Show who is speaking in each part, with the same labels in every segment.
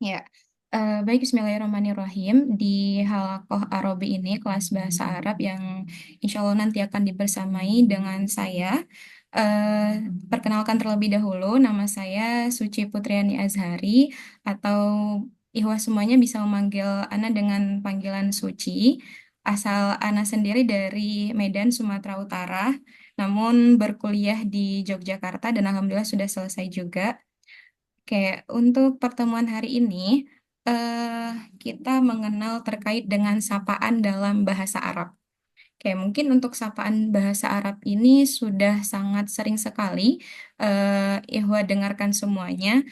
Speaker 1: Ya, baik Bismillahirrahmanirrahim. Di Halakoh Arabi ini kelas bahasa Arab yang insya Allah nanti akan dibersamai dengan saya. Perkenalkan terlebih dahulu, nama saya Suci Putriani Azhari atau Ihwah semuanya bisa memanggil Ana dengan panggilan Suci. Asal Ana sendiri dari Medan, Sumatera Utara, namun berkuliah di Yogyakarta dan alhamdulillah sudah selesai juga. Oke, untuk pertemuan hari ini, eh, kita mengenal terkait dengan sapaan dalam bahasa Arab. Oke, mungkin untuk sapaan bahasa Arab ini sudah sangat sering sekali Ikhwa dengarkan semuanya.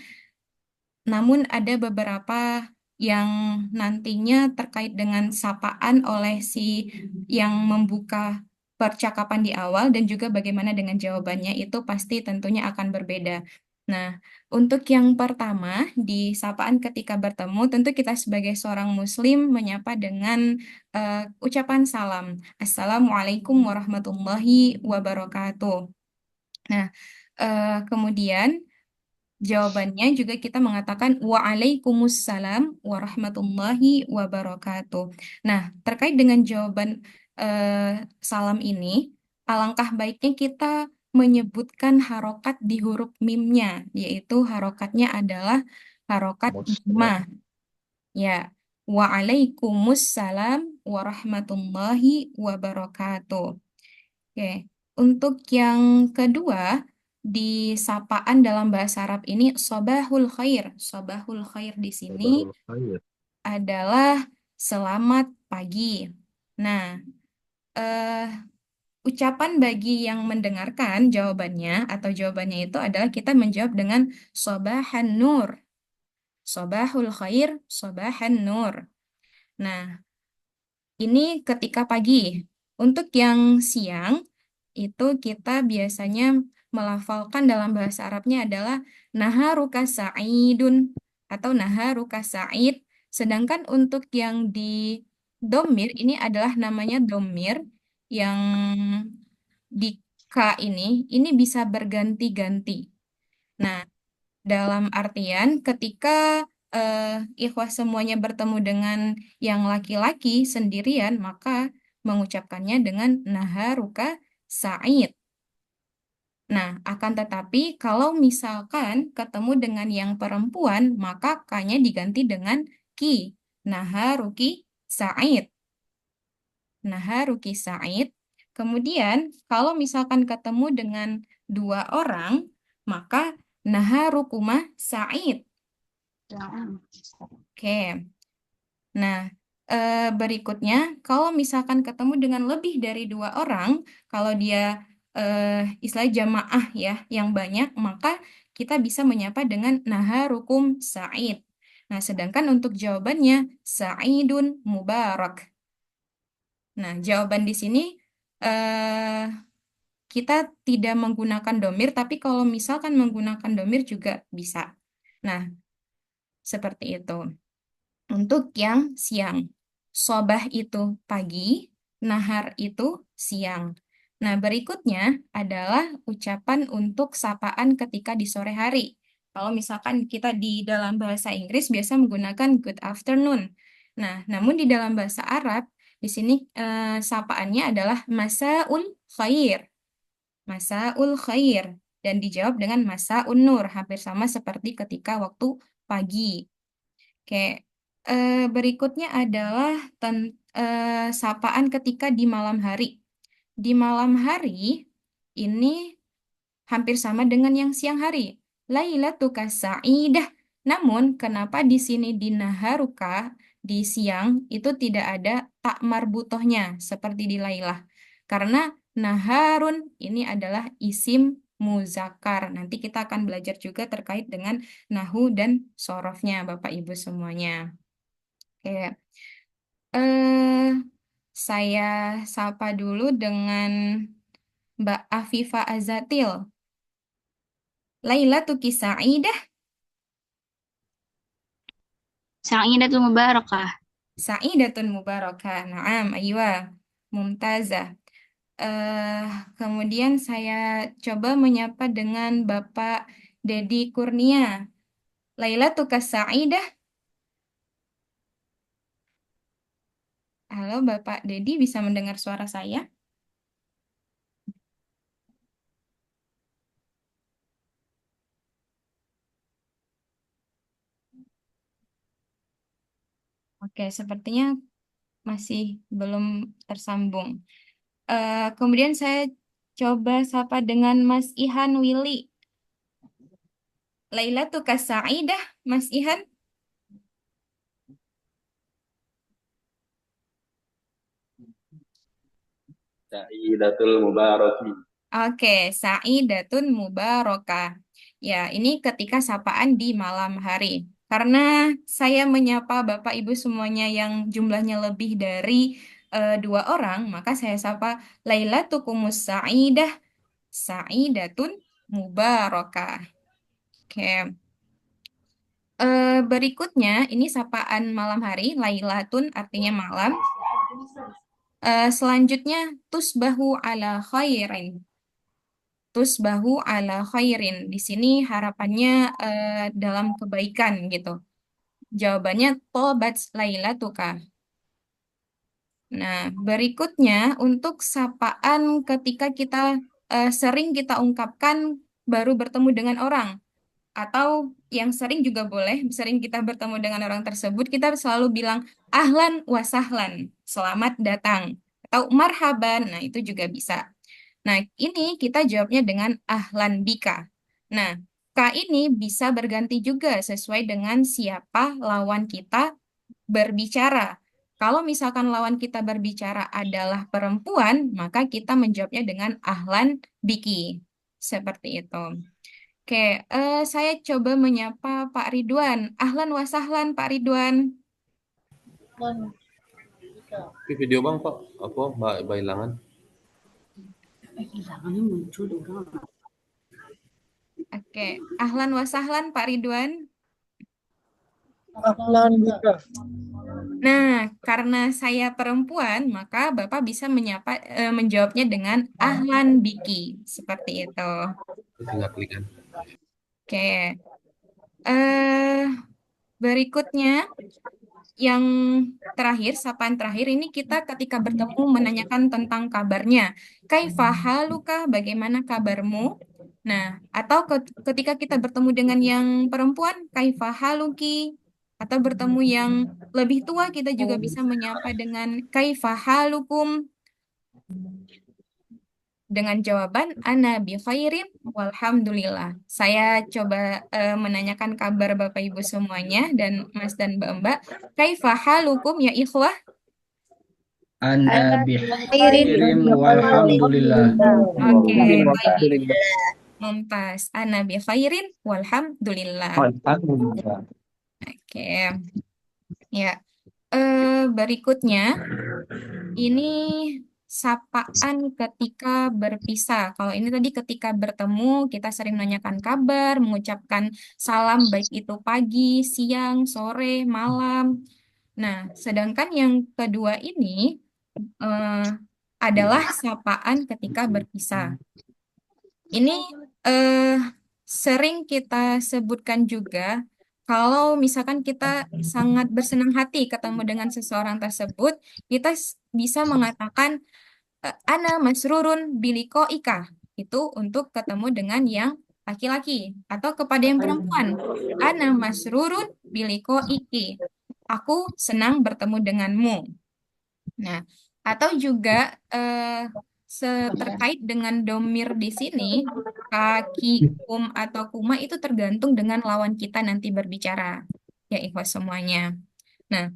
Speaker 1: Namun ada beberapa yang nantinya terkait dengan sapaan oleh si yang membuka percakapan di awal dan juga bagaimana dengan jawabannya itu pasti tentunya akan berbeda. Nah, untuk yang pertama di sapaan ketika bertemu, tentu kita sebagai seorang Muslim menyapa dengan ucapan salam. Assalamualaikum warahmatullahi wabarakatuh. Nah, kemudian jawabannya juga kita mengatakan Waalaikumsalam warahmatullahi wabarakatuh. Nah, terkait dengan jawaban salam ini, alangkah baiknya kita menyebutkan harokat di huruf mimnya, yaitu harokatnya adalah harokat
Speaker 2: Wassalam.
Speaker 1: mah. Ya, Waalaikumsalam warahmatullahi wabarakatuh. Oke, untuk yang kedua, di sapaan dalam bahasa Arab ini sobahul khair. Sobahul khair di sini
Speaker 2: Sabarul khair.
Speaker 1: adalah selamat pagi. Nah, eh, ucapan bagi yang mendengarkan jawabannya atau jawabannya itu adalah kita menjawab dengan sobahan nur. Sobahul khair, sobahan nur. Nah, ini ketika pagi. Untuk yang siang, itu kita biasanya melafalkan dalam bahasa Arabnya adalah naharuka sa'idun atau naharuka sa'id. Sedangkan untuk yang di domir, ini adalah namanya domir yang di K ini bisa berganti-ganti. Nah, dalam artian ketika eh, ikhwah semuanya bertemu dengan yang laki-laki sendirian, maka mengucapkannya dengan naharuka sa'id. Nah, akan tetapi kalau misalkan ketemu dengan yang perempuan, maka K-nya diganti dengan ki. Naharuki sa'id. Naharuki sa'id. Kemudian, kalau misalkan ketemu dengan dua orang, maka naharukuma sa'id. Oke. Nah, berikutnya, kalau misalkan ketemu dengan lebih dari dua orang, kalau dia istilah jamaah ya, yang banyak, maka kita bisa menyapa dengan naharukum sa'id. Nah, sedangkan untuk jawabannya, sa'idun mubarak. Nah, jawaban di sini eh, kita tidak menggunakan domir, tapi kalau misalkan menggunakan domir juga bisa. Nah, seperti itu. Untuk yang siang, sobah itu pagi, nahar itu siang. Nah, berikutnya adalah ucapan untuk sapaan ketika di sore hari. Kalau misalkan kita di dalam bahasa Inggris biasa menggunakan good afternoon. Nah, namun di dalam bahasa Arab, di sini sapaannya adalah masaul khair. Masaul khair. Dan dijawab dengan masaun nur, hampir sama seperti ketika waktu pagi. Oke, berikutnya adalah sapaan ketika di malam hari. Di malam hari ini hampir sama dengan yang siang hari. Lailatuka sa'idah. Namun, kenapa di sini di naharuka, di siang, itu tidak ada tak marbutohnya seperti di Lailah. Karena naharun ini adalah isim muzakar. Nanti kita akan belajar juga terkait dengan nahu dan sorofnya, Bapak Ibu semuanya. Oke, eh, saya sapa dulu dengan Mbak Afifa Azatil. Lailatul Sa'idah,
Speaker 3: Sa'idatul Mubarakah.
Speaker 1: Sa'idatun Mubarakah. Naam, aywa. Mumtazah. Eh, kemudian saya coba menyapa dengan Bapak Dedi Kurnia. Lailatul Sa'idah. Halo, Bapak Dedi, bisa mendengar suara saya? Oke, sepertinya masih belum tersambung. Kemudian saya coba sapa dengan Mas Ihan Willy. Lailatuka Sa'idah, Mas Ihan.
Speaker 2: Sa'idatul Mubaraki.
Speaker 1: Oke, Sa'idatun Mubarakah. Ya, ini ketika sapaan di malam hari. Karena saya menyapa Bapak Ibu semuanya yang jumlahnya lebih dari dua orang, maka saya sapa Lailatukumus Sa'idah, Sa'idatun Mubarakah. Oke. Berikutnya, ini sapaan malam hari, Lailatun artinya malam. Selanjutnya, tusbahu ala khairin. Tusbahu ala khairin. Di sini harapannya dalam kebaikan gitu. Jawabannya tobat lailatuka. Nah, berikutnya untuk sapaan ketika kita sering kita ungkapkan baru bertemu dengan orang. Atau yang sering juga boleh, sering kita bertemu dengan orang tersebut, kita selalu bilang ahlan wa sahlan, selamat datang. Atau marhaban, nah itu juga bisa. Nah, ini kita jawabnya dengan ahlan bika. Nah, K ini bisa berganti juga sesuai dengan siapa lawan kita berbicara. Kalau misalkan lawan kita berbicara adalah perempuan, maka kita menjawabnya dengan ahlan biki. Seperti itu. Oke, saya coba menyapa Pak Ridwan. Ahlan wa sahlan, Pak Ridwan.
Speaker 2: Di video bang Pak, apa Mbak Bailangan?
Speaker 1: Oke, ahlan wa sahlan, Pak Ridwan.
Speaker 4: Ahlan bika.
Speaker 1: Nah, karena saya perempuan, maka Bapak bisa menjawabnya dengan ahlan biki. Seperti itu.
Speaker 2: Tinggal klik kan.
Speaker 1: Oke, eh berikutnya yang terakhir, sapaan terakhir ini kita ketika bertemu menanyakan tentang kabarnya. Kaifa haluka, bagaimana kabarmu? Nah, atau ketika kita bertemu dengan yang perempuan, kaifa haluki, atau bertemu yang lebih tua, kita juga bisa menyapa dengan kaifa halukum dengan jawaban ana bi khairin walhamdulillah. Saya coba menanyakan kabar Bapak Ibu semuanya dan Mas dan Mbak-mbak. Kaifa halukum ya ikhwah?
Speaker 4: Ana
Speaker 3: Khairin
Speaker 4: bihairim walhamdulillah.
Speaker 1: Oke, baik.
Speaker 2: Alhamdulillah.
Speaker 1: Mumtaz. Ana bi khairin walhamdulillah.
Speaker 4: Alhamdulillah.
Speaker 1: Oke. Ya. Berikutnya ini sapaan ketika berpisah. Kalau ini tadi ketika bertemu, kita sering menanyakan kabar, mengucapkan salam baik itu pagi, siang, sore, malam. Nah, sedangkan yang kedua ini eh, adalah sapaan ketika berpisah. Ini eh, sering kita sebutkan juga kalau misalkan kita sangat bersenang hati ketemu dengan seseorang tersebut, kita bisa mengatakan ana masrurun biliko ika. Itu untuk ketemu dengan yang laki-laki atau kepada yang perempuan. Ana masrurun biliko iki. Aku senang bertemu denganmu. Nah, atau juga terkait dengan domir di sini, kaki, kum, atau kuma itu tergantung dengan lawan kita nanti berbicara. Ya, ikhwas semuanya. Nah,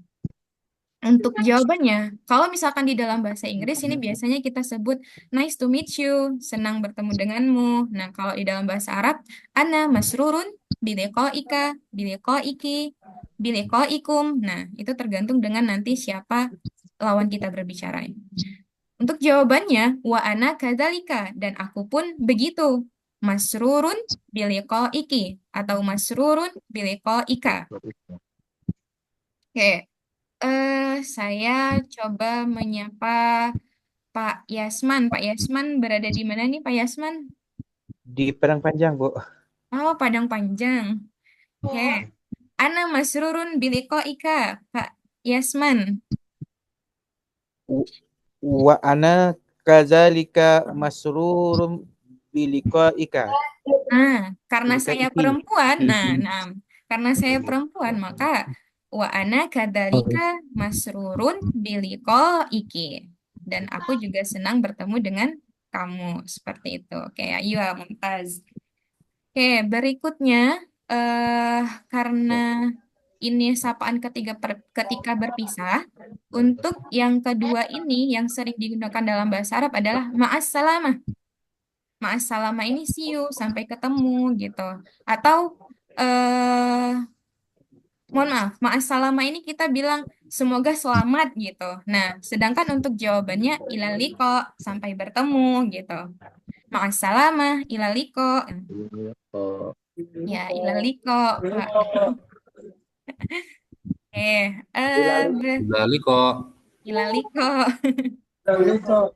Speaker 1: untuk jawabannya, kalau misalkan di dalam bahasa Inggris ini biasanya kita sebut nice to meet you, senang bertemu denganmu. Nah, kalau di dalam bahasa Arab, ana masrurun biliko iki, ikum. Nah, itu tergantung dengan nanti siapa lawan kita berbicara. Untuk jawabannya, wa ana kadzalika dan aku pun begitu. Masrurun iki atau masrurun ika. Oke, saya coba menyapa Pak Yasman. Pak Yasman berada di mana nih, Pak Yasman?
Speaker 5: Di Padang Panjang, Bu.
Speaker 1: Oh, Padang Panjang. Oke. Ana masrurun ika, Pak Yasman.
Speaker 5: Wa ana kadzalika masrurum biliqaika.
Speaker 1: Nah, karena saya
Speaker 5: Biliqaiki.
Speaker 1: perempuan, karena saya perempuan, maka wa ana kadzalika masrurun biliko iki. Dan aku juga senang bertemu dengan kamu seperti itu. Oke, ayo Mumtaz. Oke, berikutnya eh karena ini sapaan ketika berpisah, untuk yang kedua ini yang sering digunakan dalam bahasa Arab adalah ma'as-salamah. Ma'as-salamah ini see you, sampai ketemu gitu. Atau eh mohon maaf, ma'as-salamah ini kita bilang semoga selamat gitu. Nah, sedangkan untuk jawabannya ilaliko, sampai bertemu gitu. Ma'as-salamah, ilaliko. Ya, ilaliko, Pak.
Speaker 2: Lali kok.
Speaker 1: Ilaliko.
Speaker 2: Lali kok.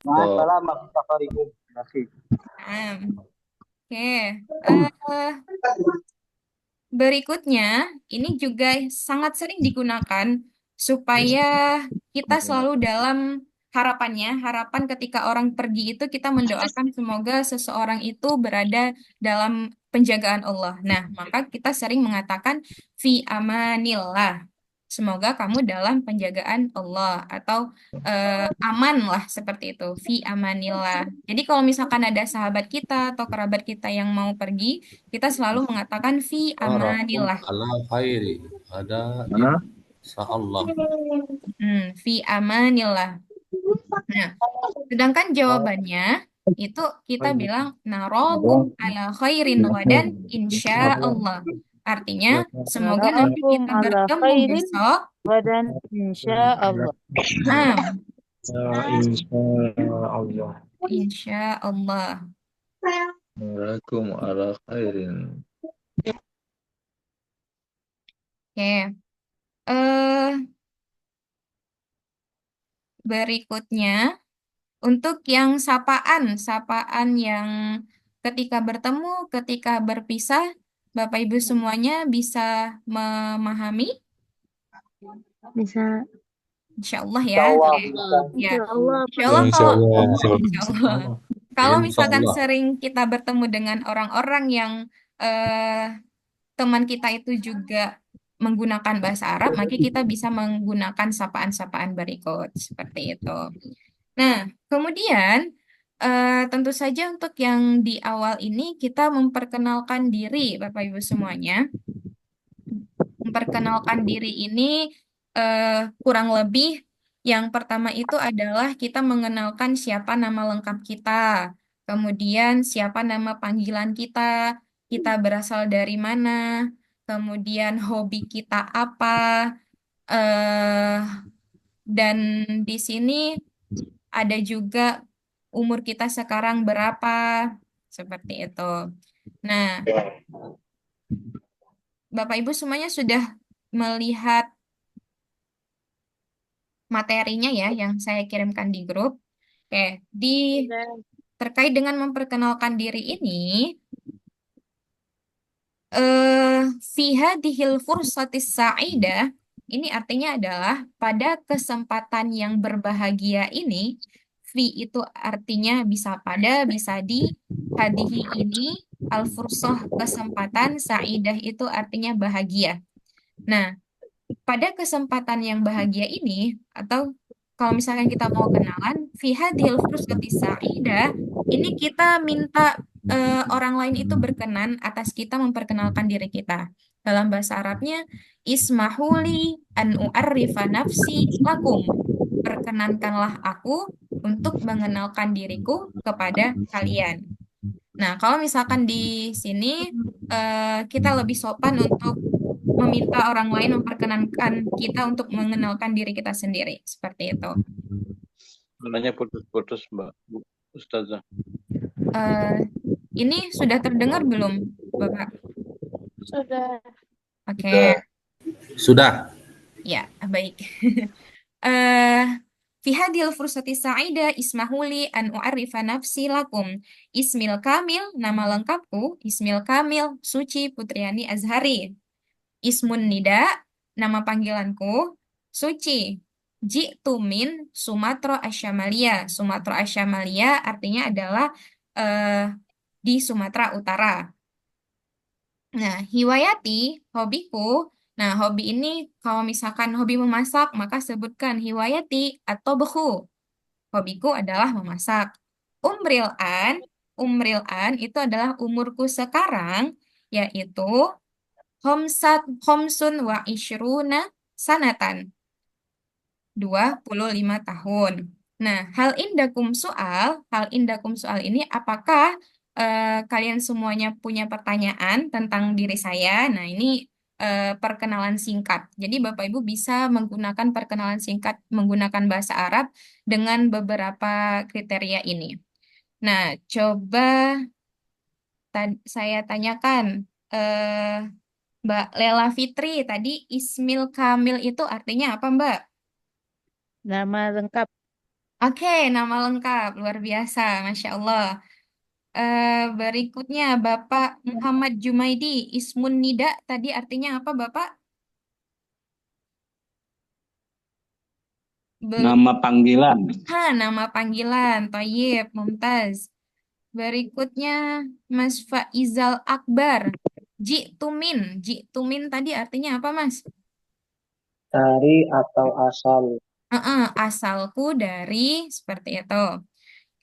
Speaker 5: Ma'assalamah safarikum.
Speaker 1: Oke. Eh, Berikutnya, ini juga sangat sering digunakan supaya kita selalu dalam harapannya, harapan ketika orang pergi itu kita mendoakan semoga seseorang itu berada dalam penjagaan Allah. Nah, maka kita sering mengatakan fi amanillah. Semoga kamu dalam penjagaan Allah atau aman lah seperti itu, fi amanillah. Jadi kalau misalkan ada sahabat kita atau kerabat kita yang mau pergi, kita selalu mengatakan fi
Speaker 2: Arakum
Speaker 1: amanillah.
Speaker 2: ala khairi. Ada insya Allah.
Speaker 1: Fi amanillah. Nah, sedangkan jawabannya itu kita bilang narokum ala khairin wadan insya Allah. Artinya, semoga nanti
Speaker 6: Narakum
Speaker 1: kita
Speaker 6: ala
Speaker 1: bertemu
Speaker 6: khairin
Speaker 1: besok.
Speaker 6: badan insya Allah.
Speaker 4: Insyaallah.
Speaker 1: Insya Allah.
Speaker 4: Waalaikum ala khairin.
Speaker 1: Oke. Eh, Berikutnya, untuk yang sapaan yang ketika bertemu, ketika berpisah, Bapak Ibu semuanya bisa memahami?
Speaker 6: Bisa.
Speaker 1: Insya Allah ya. Ya.
Speaker 6: Insya Allah.
Speaker 1: Insya Allah kalau Insya Allah. Kalau
Speaker 2: Insya
Speaker 1: misalkan
Speaker 2: Allah.
Speaker 1: sering kita bertemu dengan orang-orang yang teman kita itu juga menggunakan bahasa Arab, maka kita bisa menggunakan sapaan-sapaan berikut seperti itu. Nah, kemudian tentu saja untuk yang di awal ini kita memperkenalkan diri, Bapak Ibu semuanya. Memperkenalkan diri ini kurang lebih yang pertama itu adalah kita mengenalkan siapa nama lengkap kita, kemudian siapa nama panggilan kita berasal dari mana, kemudian hobi kita apa, eh, dan di sini ada juga umur kita sekarang berapa, seperti itu. Nah, Bapak Ibu semuanya sudah melihat materinya ya yang saya kirimkan di grup. Oke, terkait dengan memperkenalkan diri ini, fi hadhil fursatis sa'idah, ini artinya adalah pada kesempatan yang berbahagia ini, fi itu artinya bisa pada, bisa di, hadihi ini, al-fursah kesempatan, sa'idah itu artinya bahagia. Nah, pada kesempatan yang bahagia ini, atau kalau misalkan kita mau kenalan, fi hadhil fursati sa'idah, ini kita minta orang lain itu berkenan atas kita memperkenalkan diri kita. Dalam bahasa Arabnya, ismahuli an u'arrifa nafsi lakum. Perkenankanlah aku untuk mengenalkan diriku kepada kalian. Nah, kalau misalkan di sini kita lebih sopan untuk meminta orang lain memperkenankan kita untuk mengenalkan diri kita sendiri. Seperti itu.
Speaker 7: Nanya putus-putus, Mbak Ustazah.
Speaker 1: Ini sudah terdengar belum, Bapak?
Speaker 6: Sudah.
Speaker 1: Oke.
Speaker 2: Sudah.
Speaker 1: Ya, baik. Fi hadhil fursati sa'idah ismahuli an u'arrifa nafsi lakum. Ismil Kamil, nama lengkapku, Ismil Kamil, Suci Putriani Azhari. Ismun Nida, nama panggilanku, Suci. Ji'tu min Sumatera Asyamalia. Sumatera Asyamalia artinya adalah di Sumatera Utara. Nah, hiwayati, hobiku. Nah, hobi ini kalau misalkan hobi memasak, maka sebutkan hiwayati atau behu. Hobiku adalah memasak. Umril'an itu adalah umurku sekarang, yaitu homsun wa ishruna sanatan. 25 tahun. Nah, hal indakum soal ini apakah kalian semuanya punya pertanyaan tentang diri saya? Nah, ini perkenalan singkat. Jadi Bapak Ibu bisa menggunakan perkenalan singkat menggunakan bahasa Arab dengan beberapa kriteria ini. Nah, coba saya tanyakan Mbak Lela Fitri, tadi Ismil Kamil itu artinya apa, Mbak?
Speaker 6: Nama lengkap.
Speaker 1: Oke, nama lengkap, luar biasa, Masya Allah. Berikutnya, Bapak Muhammad Jumaidi, Ismun Nida, tadi artinya apa, Bapak? Belum.
Speaker 7: Nama panggilan.
Speaker 1: Nama panggilan, Toyib, Mumtaz. Berikutnya, Mas Faizal Akbar, Jiktumin tadi artinya apa, Mas?
Speaker 8: Dari atau asal.
Speaker 1: Asalku dari, seperti itu.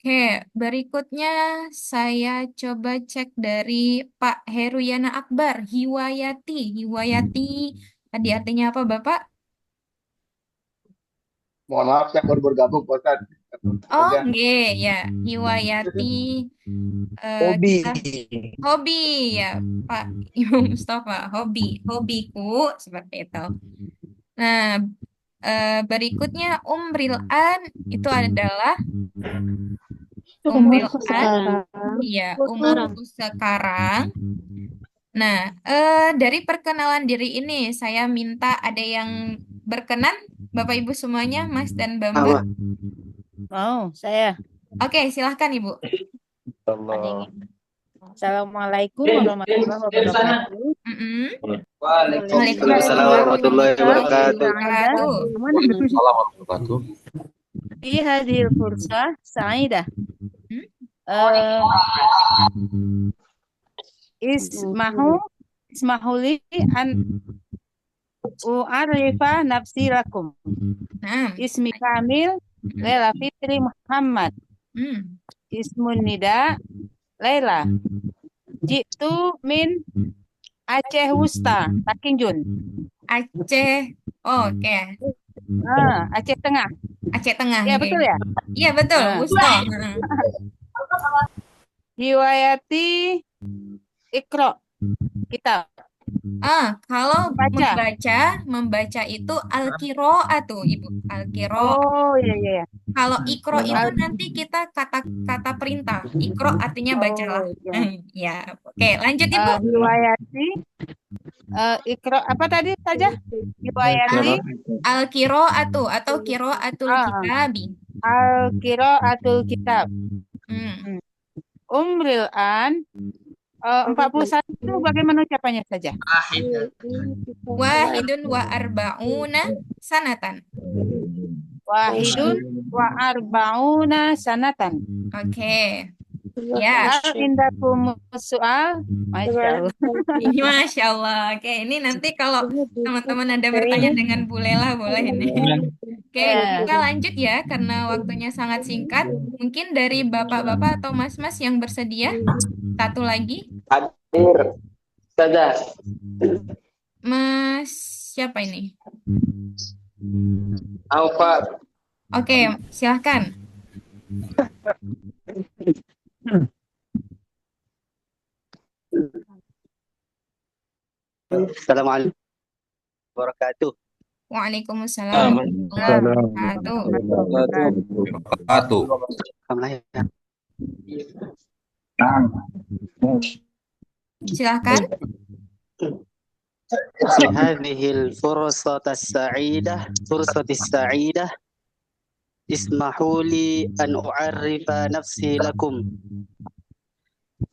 Speaker 1: Oke, berikutnya saya coba cek dari Pak Heruyana Akbar, Hiwayati. Hiwayati, tadi artinya apa, Bapak?
Speaker 9: Mohon maaf, saya baru bergabung, Pak Ustadz.
Speaker 1: Oh,
Speaker 9: Semoga
Speaker 1: nggih, ya. Hiwayati,
Speaker 5: Hobi.
Speaker 1: kita hobi, ya, Pak Ibu Mustafa. Hobiku, seperti itu. Nah, berikutnya Umril'an, itu adalah
Speaker 6: Umurku
Speaker 1: Umril'an.
Speaker 6: sekarang.
Speaker 1: Iya, umurku sekarang. Nah, dari perkenalan diri ini saya minta ada yang berkenan, Bapak Ibu semuanya, Mas dan Bamba.
Speaker 6: Mau, saya.
Speaker 1: Oke, silahkan Ibu.
Speaker 4: Allah.
Speaker 6: Assalamualaikum warahmatullahi wabarakatuh.
Speaker 1: Waalaikumsalam warahmatullahi wabarakatuh.
Speaker 2: Assalamualaikum.
Speaker 6: Di hadil fursah sa'idah. Ismahuli an u'arifa nafsi lakum. Ismi Kamil Lela Fitri Muhammad. Ismun Nida Laila. Jitu min Aceh Wusta, Takinjun. Aceh. Oke. Aceh Tengah. Aceh Tengah. Ya, betul ya?
Speaker 1: Iya, betul. Wusta.
Speaker 6: Hiwayati Iqra. Kitab.
Speaker 1: Kalau membaca itu al-qiraatu, Ibu. Al-qiraat.
Speaker 6: Oh, iya.
Speaker 1: Kalau ikro itu nanti kita kata perintah. Ikro artinya bacalah. Ya, oke, lanjut Ibu.
Speaker 6: Hiwayati Iqra apa tadi saja? Hiwayati
Speaker 1: al-qiraatu atau qiraatul kitabi.
Speaker 6: Al-qiraatul kitab. Umril'an 41 bagaimana ucapannya saja?
Speaker 1: Wahidun wa arba'una sanatan.
Speaker 6: Wahidun wa arba'una sanatan.
Speaker 1: Oke. Ya.
Speaker 6: Indakum soal, Masya Allah.
Speaker 1: Masya Allah. Oke, ini nanti kalau teman-teman ada bertanya dengan Bu Lela boleh ini. Oke, kita lanjut ya karena waktunya sangat singkat. Mungkin dari bapak-bapak atau mas-mas yang bersedia. Satu lagi.
Speaker 8: Hadir. Saja.
Speaker 1: Mas siapa ini?
Speaker 8: Pak.
Speaker 1: Oke, silahkan.
Speaker 8: Assalamualaikum warahmatullahi wabarakatuh.
Speaker 1: Waalaikumsalam warahmatullahi wabarakatuh. Silahkan.
Speaker 8: هذه الفرصة السعيدة اسمحوا لي أن أعرف نفسي لكم.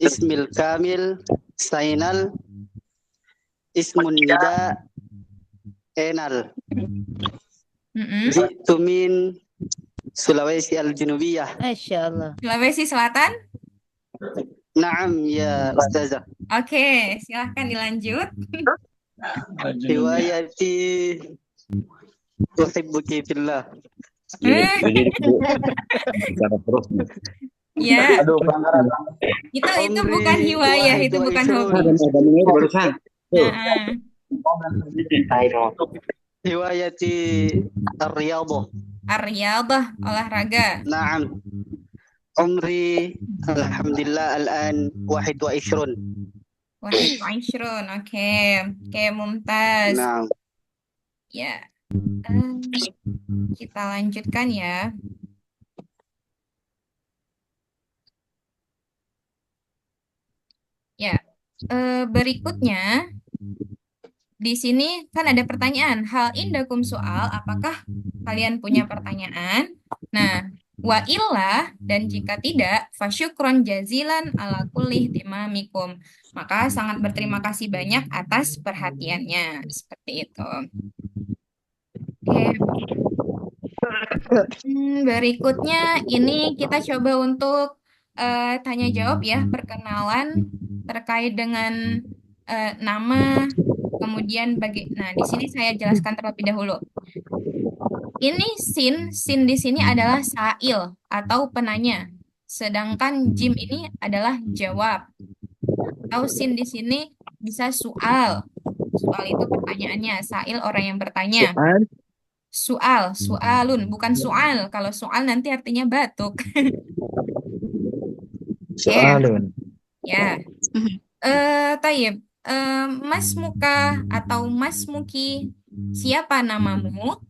Speaker 8: اسمي الكامل سينال. اسم النداء إنال.
Speaker 1: Mm-mm.
Speaker 8: Jitu min Sulawesi Al-Junubiyah.
Speaker 6: Masya Allah.
Speaker 1: Sulawesi Selatan.
Speaker 8: Naam ya Ustazah.
Speaker 1: Oke, silahkan dilanjut.
Speaker 8: Riwayati Uhibbuki fillah.
Speaker 2: Jadi bicara terus nih.
Speaker 1: Ya,
Speaker 9: Aduh, pelanggaran.
Speaker 1: itu bukan hiwayah, itu bukan hobi.
Speaker 2: Ada menit barusan.
Speaker 1: Nah,
Speaker 8: Riwayati Ar-Riyadhah.
Speaker 1: Ar-Riyadhah, olahraga.
Speaker 8: Naam. Umri alhamdulillah al-an 21.
Speaker 1: Wahid wa Ishrun. Oke, Mumtaz.
Speaker 8: Naam.
Speaker 1: Ya, kita lanjutkan ya. Ya, berikutnya di sini kan ada pertanyaan. Hal indakum soal, apakah kalian punya pertanyaan? Nah, wa illah dan jika tidak, fasyukron jazilan ala kulli ihtimamikum. Maka sangat berterima kasih banyak atas perhatiannya. Seperti itu. Oke. Berikutnya ini kita coba untuk tanya jawab ya, perkenalan terkait dengan nama, kemudian nah di sini saya jelaskan terlebih dahulu. Ini sin di sini adalah sa'il atau penanya, sedangkan jim ini adalah jawab. Atau sin di sini bisa soal. Soal itu pertanyaannya, sa'il orang yang bertanya. Soalun, bukan soal. Kalau soal nanti artinya batuk.
Speaker 5: Soalun.
Speaker 1: Ya. Tayyib. Mas Muka atau Mas Muki, siapa namamu?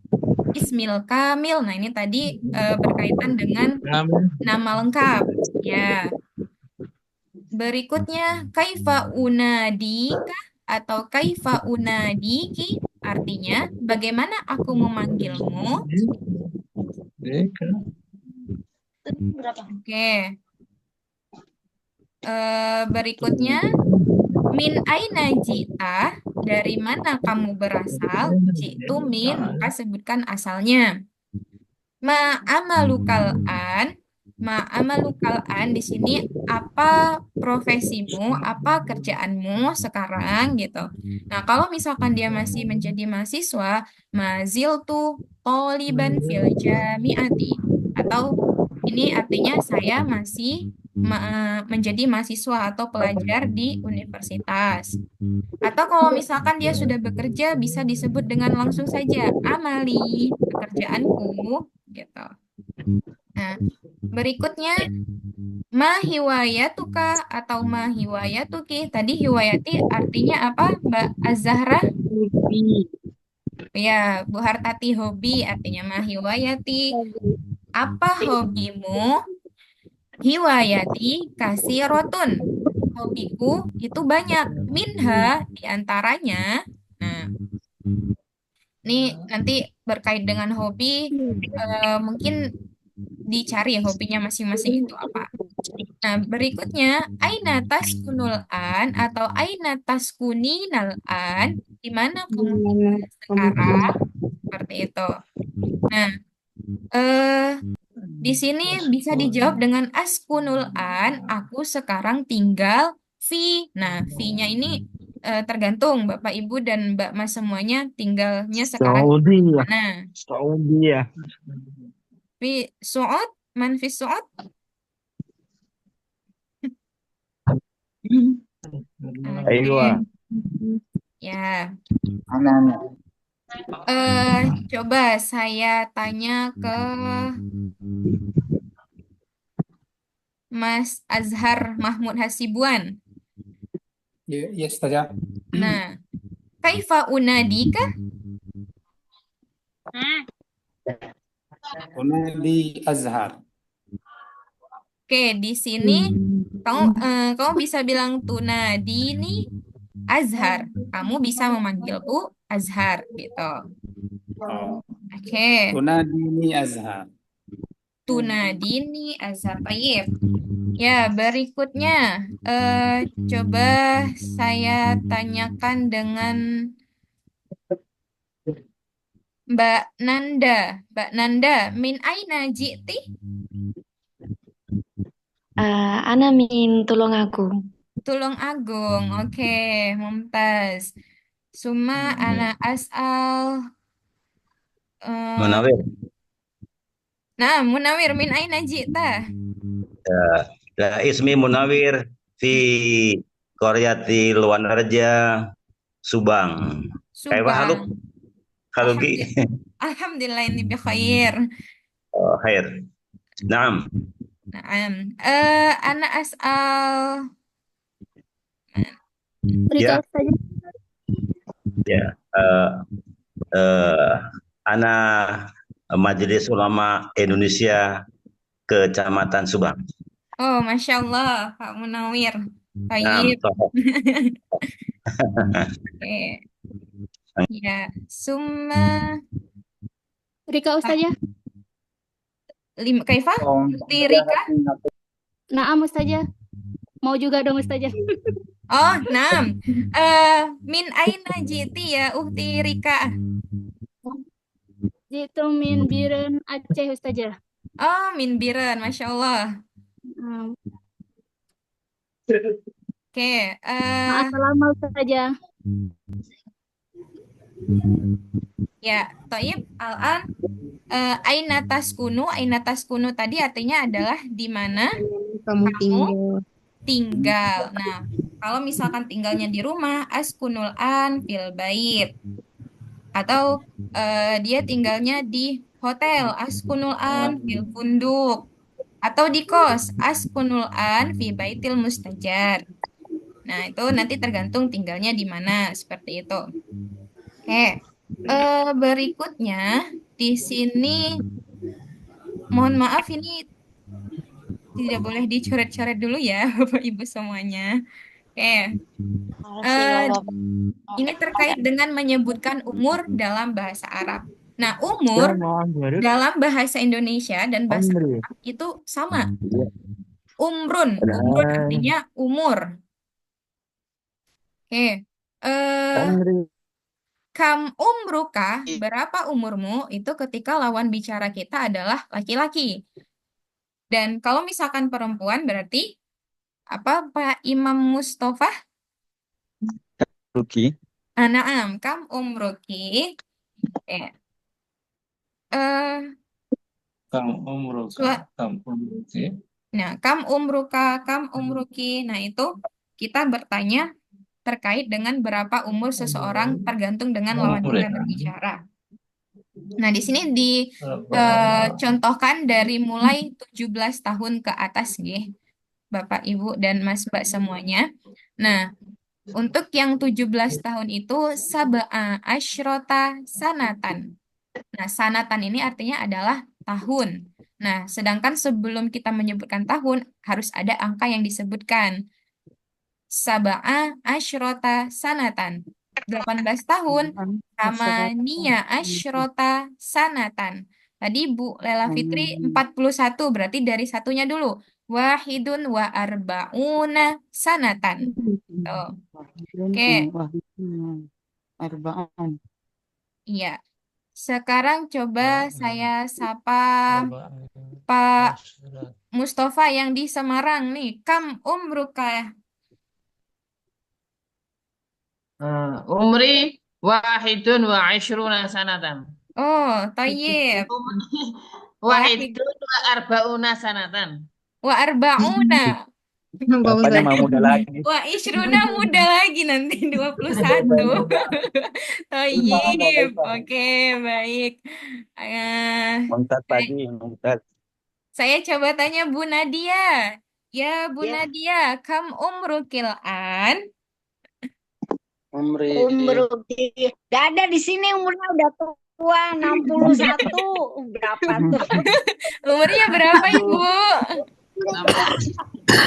Speaker 1: Ismil Kamil. Nah, ini tadi berkaitan dengan nama lengkap. Ya. Berikutnya, kaifa unadika atau kaifa unadiki, artinya bagaimana aku memanggilmu? Oke. Berikutnya, min aina ji'ta, dari mana kamu berasal? Ji'tu min, maka sebutkan asalnya. Ma'amalukal an, di sini apa profesimu, apa kerjaanmu sekarang gitu. Nah, kalau misalkan dia masih menjadi mahasiswa, maziltu toliban fil jami'ati, atau ini artinya saya masih menjadi mahasiswa atau pelajar di universitas. Atau kalau misalkan dia sudah bekerja, bisa disebut dengan langsung saja amali, pekerjaanku gitu. Nah, berikutnya mahiwayatuka atau mahiwayatuki. Tadi hiwayati artinya apa, Mbak Az-Zahra? Ya, Bu Hartati, hobi artinya mahiwayati. Apa hobimu? Hiwayati kasirotun. Hobiku itu banyak. Minha diantaranya. Nah, ini nanti berkait dengan hobi, mungkin dicari hobinya masing-masing itu apa. Nah, berikutnya, aina taskunul an atau aina taskuninal an, di mana kamu tinggal sekarang, seperti itu. Nah, di sini bisa dijawab dengan askunul an, aku sekarang tinggal fi. Nah, fi-nya ini tergantung Bapak Ibu dan Mbak Mas semuanya tinggalnya sekarang di mana.
Speaker 5: Saudi ya.
Speaker 1: Fi Su'ud, man fi Su'ud?
Speaker 5: Aywa.
Speaker 1: Ya. Coba saya tanya ke Mas Azhar Mahmud Hasibuan.
Speaker 10: Ya, Ustazah.
Speaker 1: Nah, kaifa unadika?
Speaker 10: Unadi Azhar.
Speaker 1: Oke, di sini kamu bisa bilang tunadini Azhar. Kamu bisa memanggilku Azhar gitu. Oke.
Speaker 10: Unadini Azhar.
Speaker 1: Tunadini Azhar. Baik. Ya, berikutnya coba saya tanyakan dengan Mbak Nanda, min aina ji'ti?
Speaker 3: Ana min Tulungagung.
Speaker 1: Tulung Agung. Oke, mumtaz. Summa ana as'al. eh,
Speaker 11: Munawir.
Speaker 1: nah, Munawir, min aina ji'ta?
Speaker 11: Ismi Munawir fi Koryati Luanarja Subang. Kaifa haluk?
Speaker 1: Subang.
Speaker 11: Haluki.
Speaker 1: Alhamdulillah ini bi khair.
Speaker 11: Oh, khair. Naam.
Speaker 1: Naam. Ana as'al.
Speaker 11: Ya. Ya. Ana Majelis Ulama Indonesia Kecamatan Subang.
Speaker 1: Oh, Masya Allah, Pak Munawir.
Speaker 11: Naam.
Speaker 1: Baik. Oke. Ya, summa
Speaker 3: Rika Ustazah.
Speaker 1: Kaifa? Rika?
Speaker 3: Naam Ustazah. Mau juga dong Ustazah.
Speaker 1: Oh, naam. Min aina jiti ya Uhti Rika?
Speaker 3: Jitu min Biren Aceh Ustazah.
Speaker 1: Oh, min Biren, Masya Allah. Oke.
Speaker 3: Assalamualaikum Ustazah.
Speaker 1: Ya, Toib, Al-an. Aina taskunu tadi artinya adalah di mana
Speaker 3: Kamu
Speaker 1: tinggal. Nah, kalau misalkan tinggalnya di rumah, askunul an fil bait. Atau dia tinggalnya di hotel, askunul an fil funduk. Atau di kos, askunul an fi baitil mustajar. Nah, itu nanti tergantung tinggalnya di mana, seperti itu. Oke. Berikutnya di sini mohon maaf ini tidak boleh dicoret-coret dulu ya Bapak Ibu semuanya. Oke. Ini terkait dengan menyebutkan umur dalam bahasa Arab. Nah, umur dalam bahasa Indonesia dan bahasa Arab itu sama. Umrun artinya umur. Oke. Kam umruka, berapa umurmu? Itu ketika lawan bicara kita adalah laki-laki. Dan kalau misalkan perempuan berarti apa Pak Imam Mustafa?
Speaker 5: Ruki.
Speaker 1: Naam, kam umruki.
Speaker 10: Kam umruka, kam umruki.
Speaker 1: Nah, kam umruki. Nah, itu kita bertanya terkait dengan berapa umur seseorang tergantung dengan lawan kita berbicara. Nah, di sini dicontohkan dari mulai 17 tahun ke atas, nggih, Bapak, Ibu, dan Mas, Mbak semuanya. Nah, untuk yang 17 tahun itu sab'a asyrota sanatan. Nah, sanatan ini artinya adalah tahun. Nah, sedangkan sebelum kita menyebutkan tahun, harus ada angka yang disebutkan. Sab'a asyrota sanatan. 18 tahun sama Nia asyrota sanatan. Tadi Bu Lela Fitri 41, berarti dari satunya dulu. Wahidun wa arba'una sanatan. Tuh. Oke. Iya. Sekarang coba saya sapa Pak Mustafa yang di Semarang nih. Kam umruka?
Speaker 12: Umri wahidun wa ishruna sanatan.
Speaker 1: Oh, tayyib.
Speaker 12: Wahidun wa arba'una sanatan.
Speaker 1: Wa arba'una.
Speaker 5: Bapaknya mau muda lagi.
Speaker 1: Wah, Ishruna muda lagi nanti 21. Tayyib. Oke, baik.
Speaker 5: Mumtaz pagi, Mumtaz.
Speaker 1: Saya coba tanya Bu Nadia. Ya, Bu Nadia, kam umrukil an?
Speaker 6: Umruki. Gak ada di sini umurnya udah tua 61. Berapa tuh?
Speaker 1: Umurnya berapa, Ibu?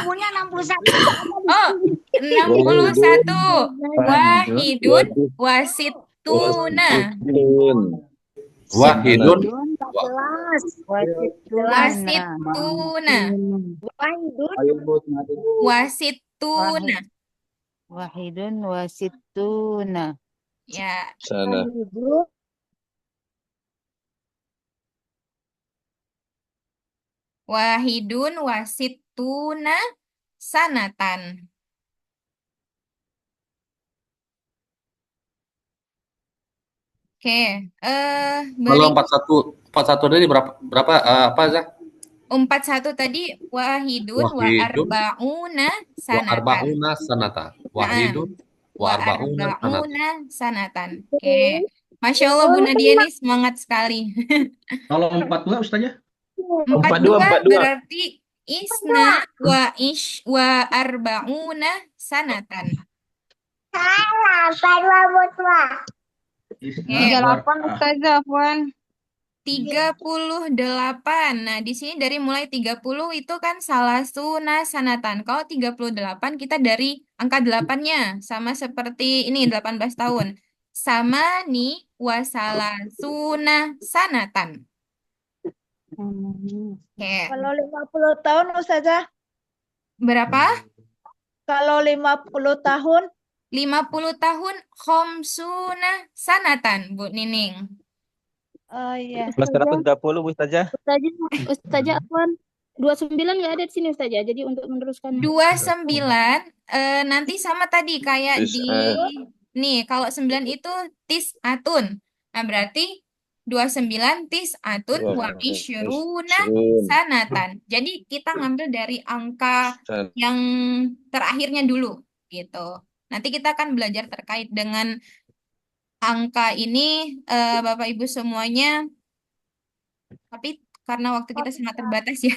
Speaker 6: Umurnya 61.
Speaker 1: Oh, 61. Wahidun wasituna.
Speaker 2: Wahidun.
Speaker 1: Wasituna. Wasituna.
Speaker 6: Wahidun wasituna.
Speaker 1: Ya.
Speaker 7: Sana.
Speaker 1: Wahidun wasittuna sanatan. Oke,
Speaker 2: Kalau
Speaker 1: beri
Speaker 2: 41 tadi berapa berapa apa aja?
Speaker 1: 41 tadi wahidun wa
Speaker 2: Wahidun
Speaker 1: arba'una
Speaker 2: wa
Speaker 1: sanatan.
Speaker 2: arba'una sanata.
Speaker 1: Naam,
Speaker 2: Wahidun wa
Speaker 1: wa
Speaker 2: arba'una sanata.
Speaker 1: arba'una sanatan. Oke. Masya Allah Bu Nadia ini semangat sekali.
Speaker 10: Kalau 42 Ustazah?
Speaker 1: 42
Speaker 11: 42.
Speaker 1: berarti isna wa arba'una sanatan.
Speaker 10: Isna
Speaker 1: Oke,
Speaker 10: war
Speaker 6: 38 Ustazah, Afwan.
Speaker 1: 38. Nah, di sini dari mulai 30 itu kan salasuna sanatan. Kalau 38 kita dari angka 8-nya. Sama seperti ini 18 tahun. Sama nih wasalasuna sanatan. Oke.
Speaker 6: Kalau 50 tahun Ustazah,
Speaker 1: Berapa?
Speaker 6: kalau 50 tahun
Speaker 1: 50 tahun khomsuna sanatan, Bu Nining.
Speaker 6: oh iya.
Speaker 5: Plus 130 Bu Ustazah.
Speaker 3: Ustazah Afwan 29 nggak ada di sini Ustazah. Jadi untuk meneruskan
Speaker 1: 29 nanti sama tadi kayak di
Speaker 7: Tis'a.
Speaker 1: nih kalau 9 itu tis'atun. Nah, berarti 29 tis'atun wa isyruna
Speaker 7: Isrun.
Speaker 1: sanatan. Jadi kita ngambil dari angka yang terakhirnya dulu gitu. Nanti kita akan belajar terkait dengan angka ini Bapak Ibu semuanya, tapi karena waktu kita sangat terbatas ya.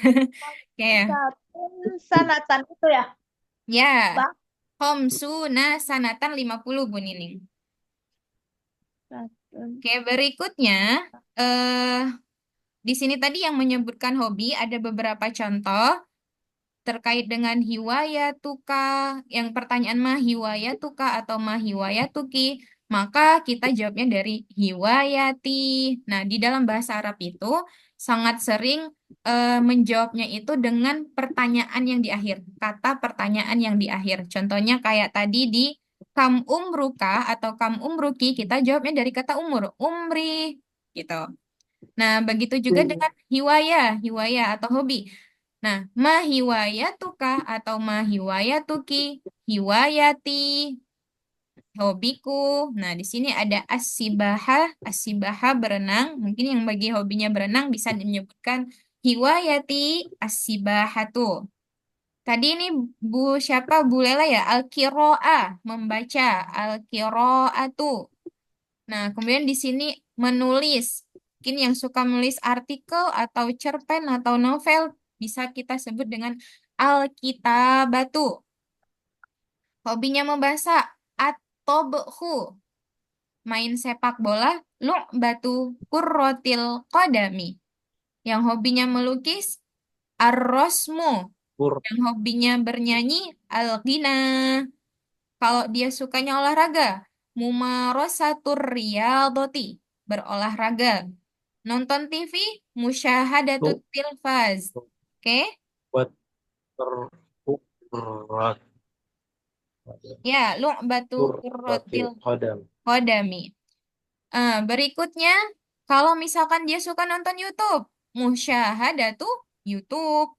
Speaker 1: Kayak
Speaker 6: Sanatan itu ya.
Speaker 1: ya.
Speaker 6: Bang.
Speaker 1: Homsuna sanatan 50 Bu Nining. Oke, berikutnya di sini tadi yang menyebutkan hobi ada beberapa contoh terkait dengan hiwayatuka. Yang pertanyaan mah hiwayatuka atau mah hiwayatuki, maka kita jawabnya dari hiwayati. Nah, di dalam bahasa Arab itu sangat sering menjawabnya itu dengan pertanyaan yang di akhir, kata pertanyaan yang di akhir. Contohnya kayak tadi di kam umruka atau kam umruki, kita jawabnya dari kata umur, umri, gitu. Nah, begitu juga dengan hiwaya atau hobi. Nah, ma hiwayatuka atau ma hiwayatuki, hiwayati, hobiku. Nah, di sini ada as-sibaha berenang. Mungkin yang bagi hobinya berenang bisa menyebutkan hiwayati as-sibahatu. Tadi ini Bu siapa? Bu Lela ya? Al-Qiraah, membaca. Al-Qiraatu. Nah, kemudian di sini menulis. Mungkin yang suka menulis artikel atau cerpen atau novel bisa kita sebut dengan al-kitabatu. Hobinya membaca at-tobhu, main sepak bola, lu'batu kurrotil qadami. Yang hobinya melukis ar-rosmu. Yang hobinya bernyanyi al-ghina. Kalau dia sukanya olahraga, mumarosatur riyadoti, berolahraga. Nonton TV, musyahadatut tilfaz. Oke?
Speaker 10: buat terkurat
Speaker 1: Ya, lu'batu kurrotil qadami. Berikutnya, kalau misalkan dia suka nonton YouTube, musyahadatu YouTube.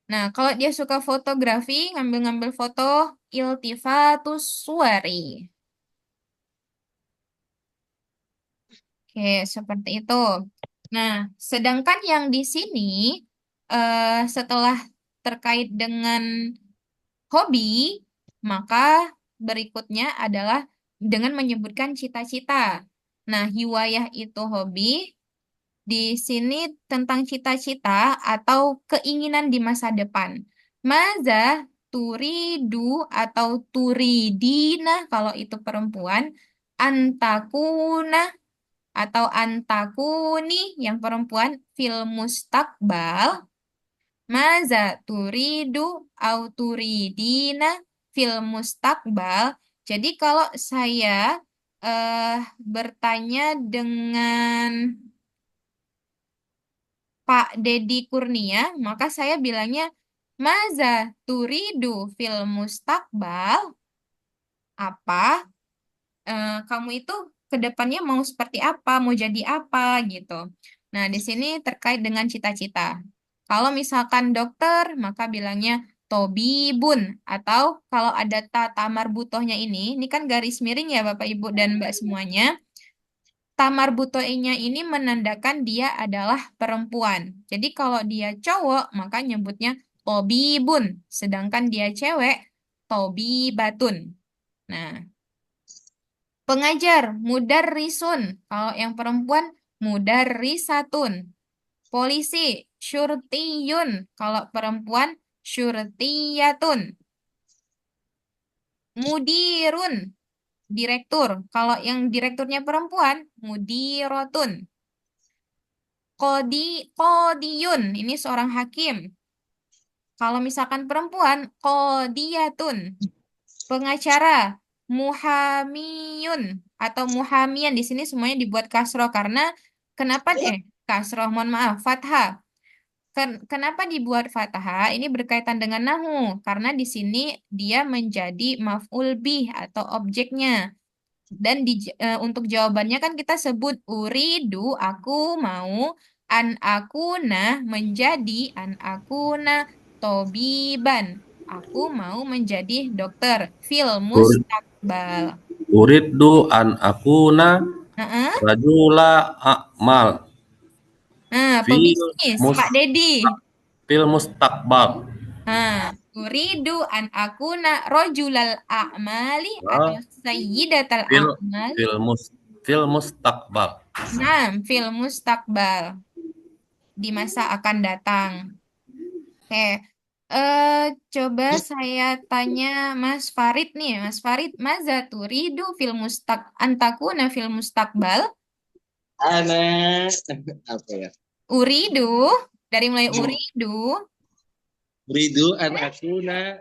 Speaker 1: Nah, kalau dia suka fotografi, ngambil-ngambil foto, iltifatus suwari. Oke, seperti itu. Nah, sedangkan yang di sini, setelah terkait dengan hobi, maka berikutnya adalah dengan menyebutkan cita-cita. Nah, hiwayah itu hobi. Di sini tentang cita-cita atau keinginan di masa depan. Maza turidu atau turidina kalau itu perempuan, antakuna atau antakuni yang perempuan fil mustakbal. Maza turidu au turidina fil mustakbal. Jadi kalau saya bertanya dengan Pak Dedi Kurnia, maka saya bilangnya, Maza turidu fil mustakbal, apa? Kamu itu ke depannya mau seperti apa, mau jadi apa, gitu. Nah, di sini terkait dengan cita-cita. Kalau misalkan dokter, maka bilangnya tobibun. Atau kalau ada ta marbutohnya ini kan garis miring ya Bapak Ibu dan Mbak semuanya. Ta marbutohnya ini menandakan dia adalah perempuan. Jadi kalau dia cowok, maka nyebutnya tobibun. Sedangkan dia cewek, tobibatun. Nah, pengajar, mudarrisun. Kalau yang perempuan, mudarrisatun. Polisi, syurtiyun. Kalau perempuan, syurtiyatun. Mudirun, direktur. Kalau yang direkturnya perempuan, mudirotun. Kodiyun, ini seorang hakim. Kalau misalkan perempuan, kodiyatun. Pengacara, muhamiyun atau muhamian. Di sini semuanya dibuat kasroh karena kenapa kasroh, mohon maaf, fathah. Kenapa dibuat fathah? Ini berkaitan dengan nahu karena di sini dia menjadi maf'ul bih atau objeknya. Dan untuk jawabannya kan kita sebut uridu, aku mau, an akuna menjadi, an akuna tobiban. Aku mau menjadi dokter. Fil mustakbal.
Speaker 2: Uridu an akuna
Speaker 1: Heeh.
Speaker 2: rajula a'mal
Speaker 1: Nah,
Speaker 2: fil
Speaker 1: pebisnis, Pak Dedi.
Speaker 2: fil mustakbal.
Speaker 1: Uridu an akuna rojulal a'mali atau sayyidatal a'mal.
Speaker 2: Fil mustakbal.
Speaker 1: Nah, fil mustakbal. Di masa akan datang. Oke. Coba saya tanya Mas Farid nih. Mas Farid, maza turidu antakuna fil mustakbal?
Speaker 8: Ana apa ya?
Speaker 1: Uridu, dari mulai uridu.
Speaker 8: Uridu an akuna.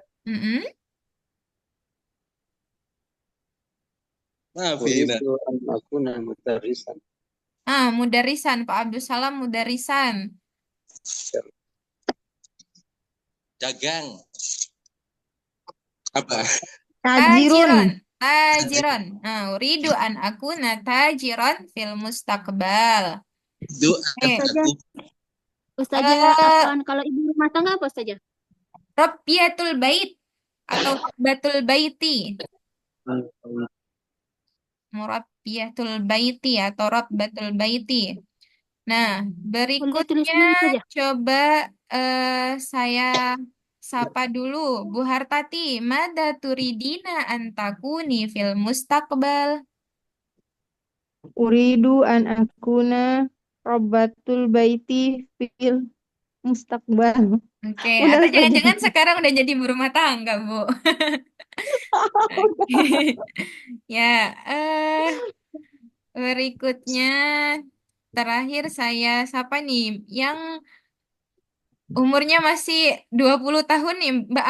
Speaker 8: Uridu an akuna mudarrisan.
Speaker 1: Mudarisan, Pak Abdul Salam mudarisan.
Speaker 8: Dagang. Apa?
Speaker 1: Tajiron. Uridu an akuna tajiron fil mustakbal.
Speaker 3: Ustazah, Afwan, kalau ibu rumah tangga apa Ustazah?
Speaker 1: Rabbiyatul bait atau rabbatul baiti. Murabbiyatul baiti atau rabbatul baiti. Nah, berikutnya coba saya sapa dulu Bu Hartati. Mada turidina antakuni fil mustakbal?
Speaker 13: Uridu an akuna rabbatul baiti fil mustakbal.
Speaker 1: Oke, atau jangan-jangan sekarang udah jadi berumah tangga, Bu. Ya, berikutnya terakhir saya sapa nih yang umurnya masih 20 tahun nih, Mbak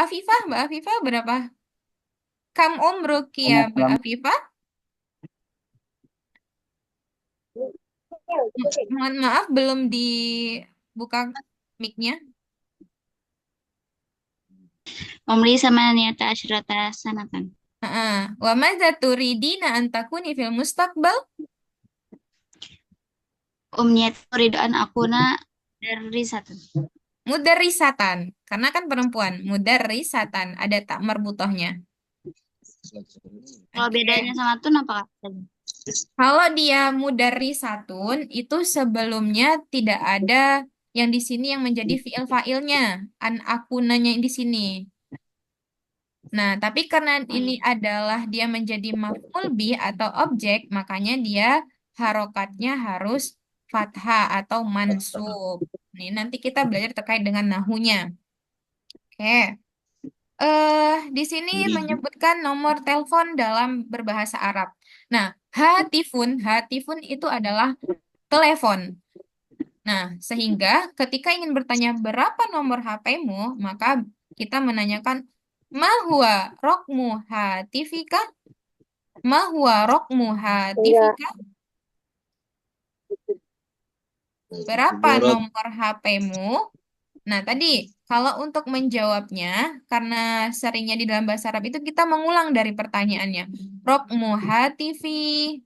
Speaker 1: Afifah berapa? Kam umruki ya, Mbak Afifah? Mohon maaf, belum dibuka mic-nya.
Speaker 14: Umri samaniyata asyrata sanatan.
Speaker 1: Wa madza turidina an takuni fil mustaqbal?
Speaker 14: Umniyat uridu an akuna mudarrisatan.
Speaker 1: Mudarrisatan, karena kan perempuan. Mudarrisatan, ada tak marbutohnya.
Speaker 14: Kalau bedanya sama tun apa?
Speaker 1: Kalau dia mudarrisatun itu sebelumnya tidak ada yang di sini yang menjadi fiil fa'ilnya, an akunanya di sini. Nah, tapi karena ini adalah dia menjadi maf'ul bih atau objek, makanya dia harokatnya harus fathah atau mansub. Nih, nanti kita belajar terkait dengan nahunya. Oke. Di sini menyebutkan nomor telepon dalam berbahasa Arab. Nah, hatifun itu adalah telepon. Nah, sehingga ketika ingin bertanya berapa nomor HP-mu, maka kita menanyakan ma huwa rokmu hatifika? Ma huwa rokmu hatifika? Berapa nomor HP-mu? Nah, tadi kalau untuk menjawabnya, karena seringnya di dalam bahasa Arab itu kita mengulang dari pertanyaannya. Rokmu hatifi.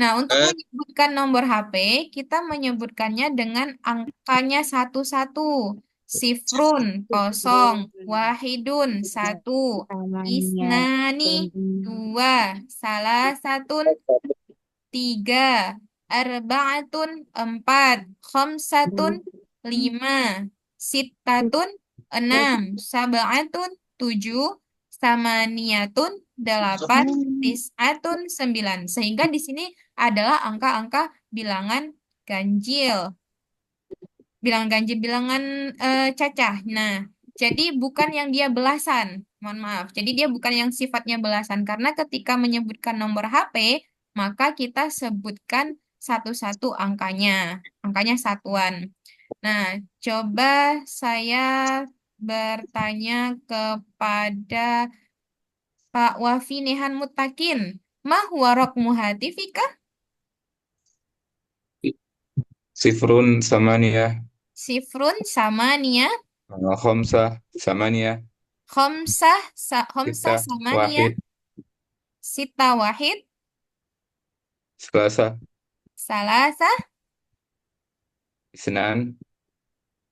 Speaker 1: Nah, untuk menyebutkan nomor HP, kita menyebutkannya dengan angkanya satu-satu. Sifrun, kosong. Wahidun, satu. Isnani, dua. Salasatun, tiga. Arba'atun, empat. Khamsatun, lima. Sittatun, enam. Sab'atun, tujuh. Samaniyatun, delapan. Tis'atun, sembilan. Sehingga di sini adalah angka-angka bilangan ganjil. Bilangan ganjil, bilangan cacah. Nah, jadi bukan yang dia belasan. Mohon maaf. Jadi dia bukan yang sifatnya belasan. Karena ketika menyebutkan nomor HP, maka kita sebutkan satu-satu angkanya. Angkanya satuan. Nah, coba saya bertanya kepada Pak Wafi Nehan Mutakin. Ma huwa raqmu hatifika?
Speaker 15: Sifrun samania,
Speaker 1: Sifrun samania,
Speaker 15: khamsah samania,
Speaker 1: khomsah
Speaker 15: sittah
Speaker 1: samania,
Speaker 15: wahid,
Speaker 1: sita wahid,
Speaker 15: selasa,
Speaker 1: salasa,
Speaker 15: isnan,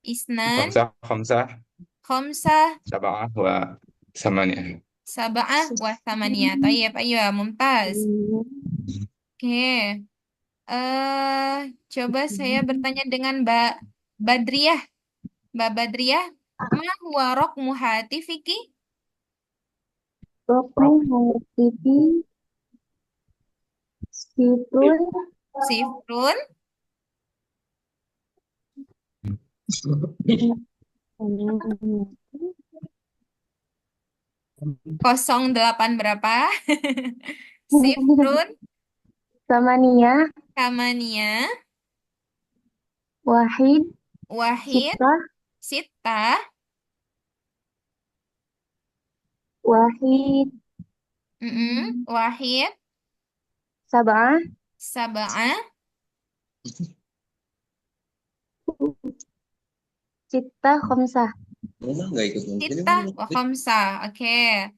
Speaker 1: isnan,
Speaker 15: khamsah,
Speaker 1: khomsah,
Speaker 15: sab'ah wa samania.
Speaker 1: sab'ah, wa thamaniyah. Tayyib, ayo, mumtaz. Oke. Coba saya bertanya dengan Mbak Badriah. Mbak Badriah, ma huwa raqmu hatifiki?
Speaker 13: Rokmu hatifi sifrun
Speaker 1: Sifrun, kosong delapan berapa? Sifrun,
Speaker 13: samania
Speaker 1: kamania,
Speaker 13: wahid
Speaker 1: wahid,
Speaker 13: sittah
Speaker 1: sita,
Speaker 13: wahid
Speaker 1: wahid,
Speaker 13: sab'ah
Speaker 1: sab'ah,
Speaker 13: sittah khamsah.
Speaker 1: sita, wa khamsah. Oke.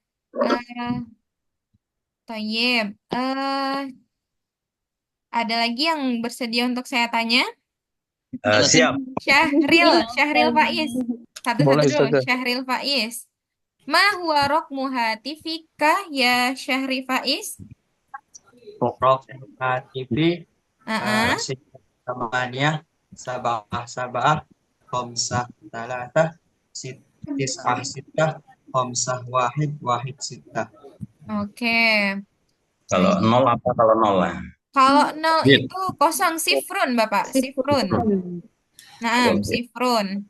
Speaker 1: Tayyib. Ada lagi yang bersedia untuk saya tanya?
Speaker 11: Siap.
Speaker 1: Syahril Faiz. Satu-satu
Speaker 10: Boleh,
Speaker 1: dulu.
Speaker 10: Ustazah.
Speaker 1: Syahril Faiz. Ma huwa raqmu hatifika ya Syahri Faiz?
Speaker 16: Rok hatifi
Speaker 1: Heeh.
Speaker 16: samania sabah khamsah talatah tis'ah sittah khamsah wahid sittah.
Speaker 1: Oke.
Speaker 11: Kalau nol apa kalau nol lah?
Speaker 1: Kalau nol
Speaker 11: Iya.
Speaker 1: itu kosong, sifrun Bapak, sifrun. Nah,
Speaker 11: Oke.
Speaker 1: sifrun.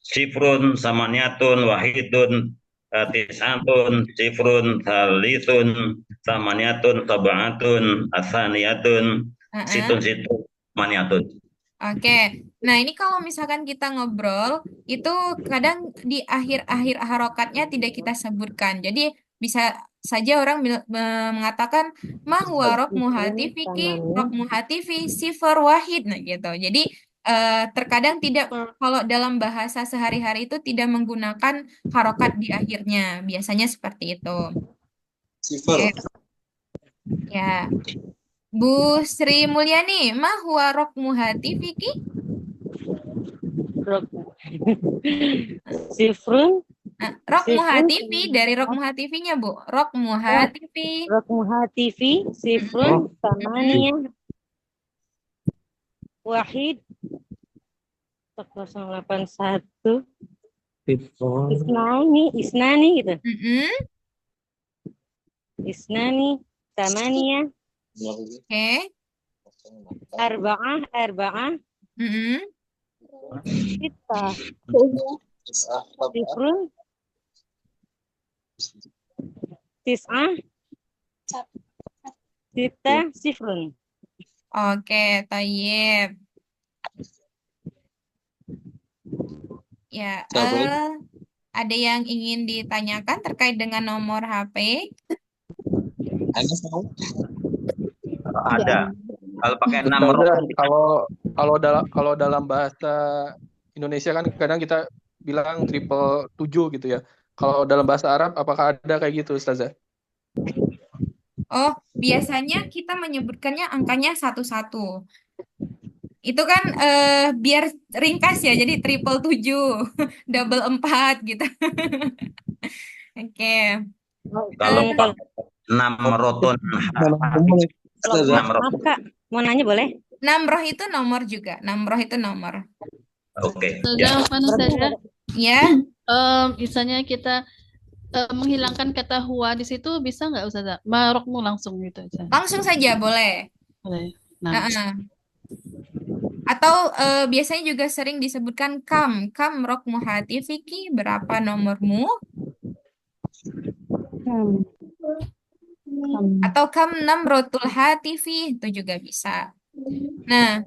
Speaker 11: Sifrun samaniatun wahidun tis'atun sifrun salithun samaniatun sab'atun asaniyatun situn maniatun.
Speaker 1: Oke. Nah, ini kalau misalkan kita ngobrol, itu kadang di akhir-akhir harokatnya tidak kita sebutkan. Jadi bisa saja orang mengatakan ma huwa raqmu hatifiki, raqmu hatifi sifar wahid. Nah, gitu. Jadi terkadang tidak, kalau dalam bahasa sehari-hari itu tidak menggunakan harokat di akhirnya. Biasanya seperti itu. Oke. Ya. Bu Sri Mulyani, ma huwa raqmu hatifiki?
Speaker 17: Sifrun
Speaker 1: Raqmu
Speaker 17: Sifrun.
Speaker 1: hatifi, dari raqmu hatifinya, Bu. Raqmu hatifi.
Speaker 17: Rokmu hatifi sifrun samania wahid 081 isnani gitu. Isnani samania
Speaker 1: Oke.
Speaker 17: arba'ah sittah sifrun tis'ah sittah sifrun.
Speaker 1: Oke, tayyib. Ya, ada yang ingin ditanyakan terkait dengan nomor HP?
Speaker 11: Ada. Kalau pakai nomor
Speaker 10: Kalau dalam bahasa Indonesia kan kadang kita bilang 777 gitu ya. Kalau dalam bahasa Arab apakah ada kayak gitu, Ustazah?
Speaker 1: Oh, biasanya kita menyebutkannya angkanya satu-satu. Itu kan biar ringkas ya, jadi triple 7, double 4 gitu. Oke.
Speaker 11: Kalau
Speaker 1: Eh,
Speaker 11: pakai namrotun,
Speaker 16: Dalam umum
Speaker 17: Kalau
Speaker 16: Ustazah.
Speaker 17: maaf Kak, mau nanya boleh?
Speaker 1: Namroh itu nomor juga. Namroh itu nomor.
Speaker 11: Oke,
Speaker 18: Ustazah,
Speaker 11: ya.
Speaker 18: Afwan, Ustazah.
Speaker 1: Ya,
Speaker 18: Misalnya kita menghilangkan kata huwa di situ bisa nggak Ustazah? Marokmu langsung gitu aja.
Speaker 1: langsung saja boleh.
Speaker 18: Boleh. Nah,
Speaker 1: Heeh. Atau biasanya juga sering disebutkan kam rokmu hatifiki, berapa nomormu? Atau kam namrotul hatifi, itu juga bisa. Nah,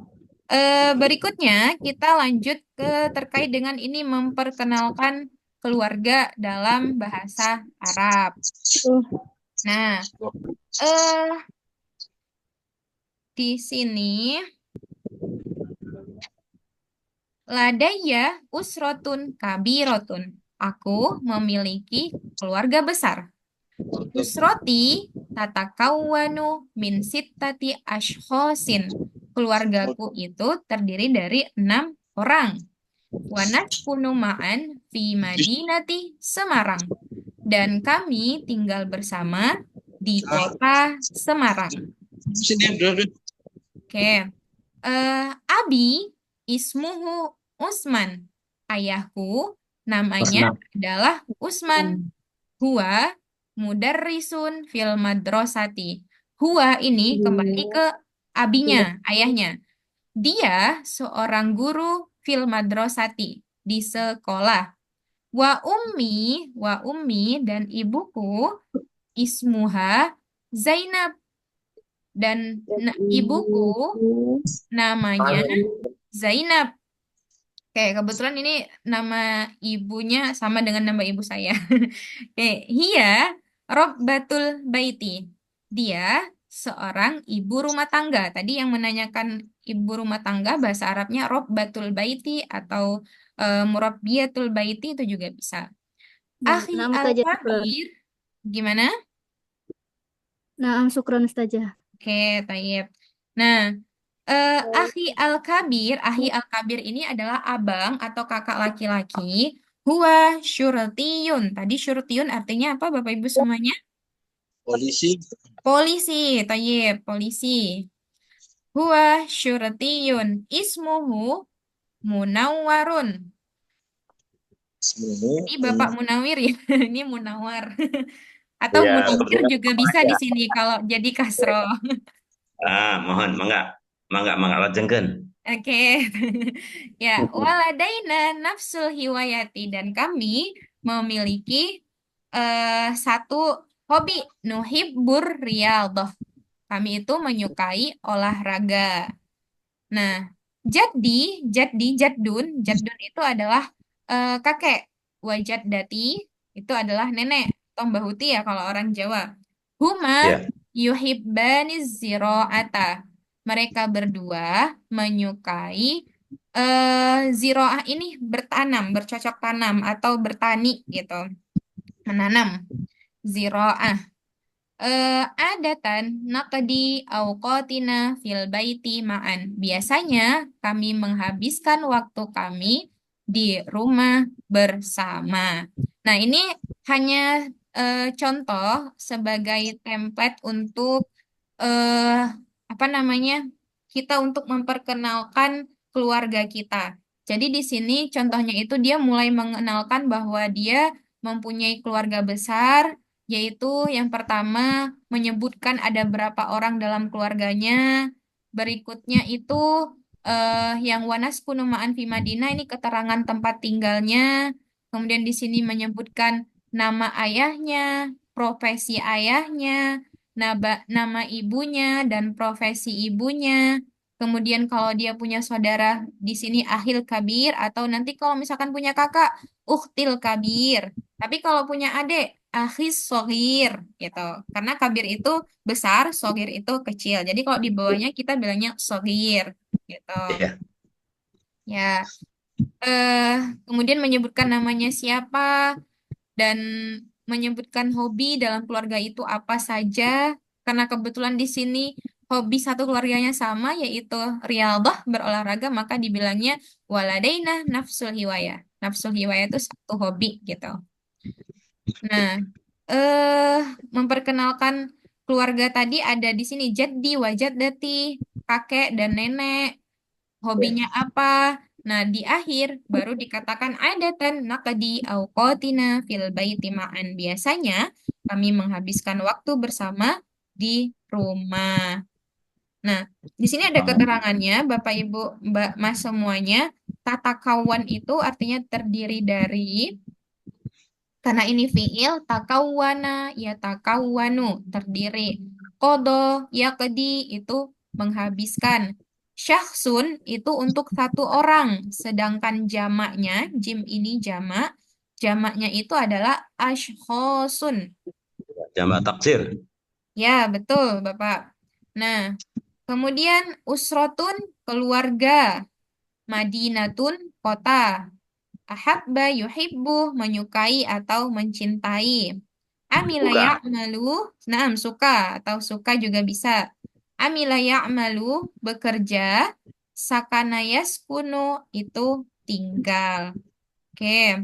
Speaker 1: berikutnya kita lanjut ke terkait dengan ini memperkenalkan keluarga dalam bahasa Arab. Nah, di sini ladaya usrotun kabirotun. Aku memiliki keluarga besar. Usroti tatakawwanu min sittati ashkhosin. Keluargaku itu terdiri dari 6 orang. Wa naskunu ma'an fi madinati Semarang. Dan kami tinggal bersama di kota Semarang. Oke. Abi ismuhu Usman. Ayahku namanya adalah Usman. Huwa mudarrisun fil madrasati. Huwa ini kembali ke abinya, ayahnya. Dia seorang guru fil madrasati, di sekolah. Wa ummi dan ibuku ismuha Zainab. Dan ibuku namanya Zainab. Oke, kebetulan ini nama ibunya sama dengan nama ibu saya. Oke, Hiya Robbatul Baiti. Dia seorang ibu rumah tangga. Tadi yang menanyakan ibu rumah tangga bahasa Arabnya Robbatul Baiti atau Murabbiyatul Baiti itu juga bisa. Akhi
Speaker 3: Naam Ustazah.
Speaker 1: al-Kabir, gimana?
Speaker 3: Naam syukran Ustazah.
Speaker 1: Oke, tayyib. Nah, Akhi al-Kabir ini adalah abang atau kakak laki-laki. Huwa syurtiyun. Tadi syurtiyun artinya apa Bapak Ibu semuanya?
Speaker 16: Polisi.
Speaker 1: Polisi, tayyib, polisi. Huwa syurtiyun. Ismuhu Munawwarun. Ini Bapak Munawir ya. Ini Munawar. Atau
Speaker 11: Ya,
Speaker 1: Munawir
Speaker 11: kebetulan
Speaker 1: juga bisa di sini kalau jadi kasro.
Speaker 11: mohon mangga lajengkeun.
Speaker 1: Oke. Ya, waladaina nafsul hiwayati, dan kami memiliki satu hobi, nuhibbur riyadhah. Kami itu menyukai olahraga. Nah, jaddun itu adalah kakek. Wajaddati itu adalah nenek atau mbahuti ya kalau orang Jawa. Huma
Speaker 11: Ya.
Speaker 1: yuhibbani zira'ata. Mereka berdua menyukai ziroah ini bertanam, bercocok tanam atau bertani gitu. Menanam. Ziroah. Adatan naqdi awqatina fil baiti ma'an. Biasanya kami menghabiskan waktu kami di rumah bersama. Nah, ini hanya contoh sebagai template untuk apa namanya? Kita untuk memperkenalkan keluarga kita. Jadi di sini contohnya itu dia mulai mengenalkan bahwa dia mempunyai keluarga besar, yaitu yang pertama menyebutkan ada berapa orang dalam keluarganya. Berikutnya itu yang wanas kunumaan fi Madinah, ini keterangan tempat tinggalnya. Kemudian di sini menyebutkan nama ayahnya, profesi ayahnya, nama ibunya dan profesi ibunya. Kemudian kalau dia punya saudara di sini ahil kabir, atau nanti kalau misalkan punya kakak uhtil kabir. Tapi kalau punya adik akhis sogir gitu. Karena kabir itu besar, sogir itu kecil. Jadi kalau di bawahnya kita bilangnya sogir gitu.
Speaker 11: Iya.
Speaker 1: Ya. Kemudian menyebutkan namanya siapa dan menyebutkan hobi dalam keluarga itu apa saja. karena kebetulan di sini hobi satu keluarganya sama, yaitu riyadhah, berolahraga, maka dibilangnya waladaina nafsul hiwaya. Nafsul hiwaya itu satu hobi gitu. Nah, memperkenalkan keluarga tadi ada di sini jaddi, wajaddati, kakek dan nenek. Hobinya apa? Nah, di akhir baru dikatakan adatan naqdi auqatina fil baiti ma'an. Biasanya kami menghabiskan waktu bersama di rumah. Nah, di sini ada keterangannya, Bapak Ibu, Mbak Mas semuanya. Tata kawan itu artinya terdiri dari, karena ini fiil, takawana, ya takawanu, terdiri. Kodo, ya kedi, itu menghabiskan. Syakhsun itu untuk satu orang, sedangkan jamaknya, jim ini jamaknya itu adalah ashkhosun.
Speaker 11: Jamak taksir.
Speaker 1: Ya, betul, Bapak. Nah, kemudian usrotun, keluarga. Madinatun, kota. Ahabba yuhibbu, menyukai atau mencintai. Amila
Speaker 11: Suka.
Speaker 1: ya'malu, naam, suka atau suka juga bisa. Amila ya'malu, bekerja. Sakana yaskunu, itu tinggal. Oke.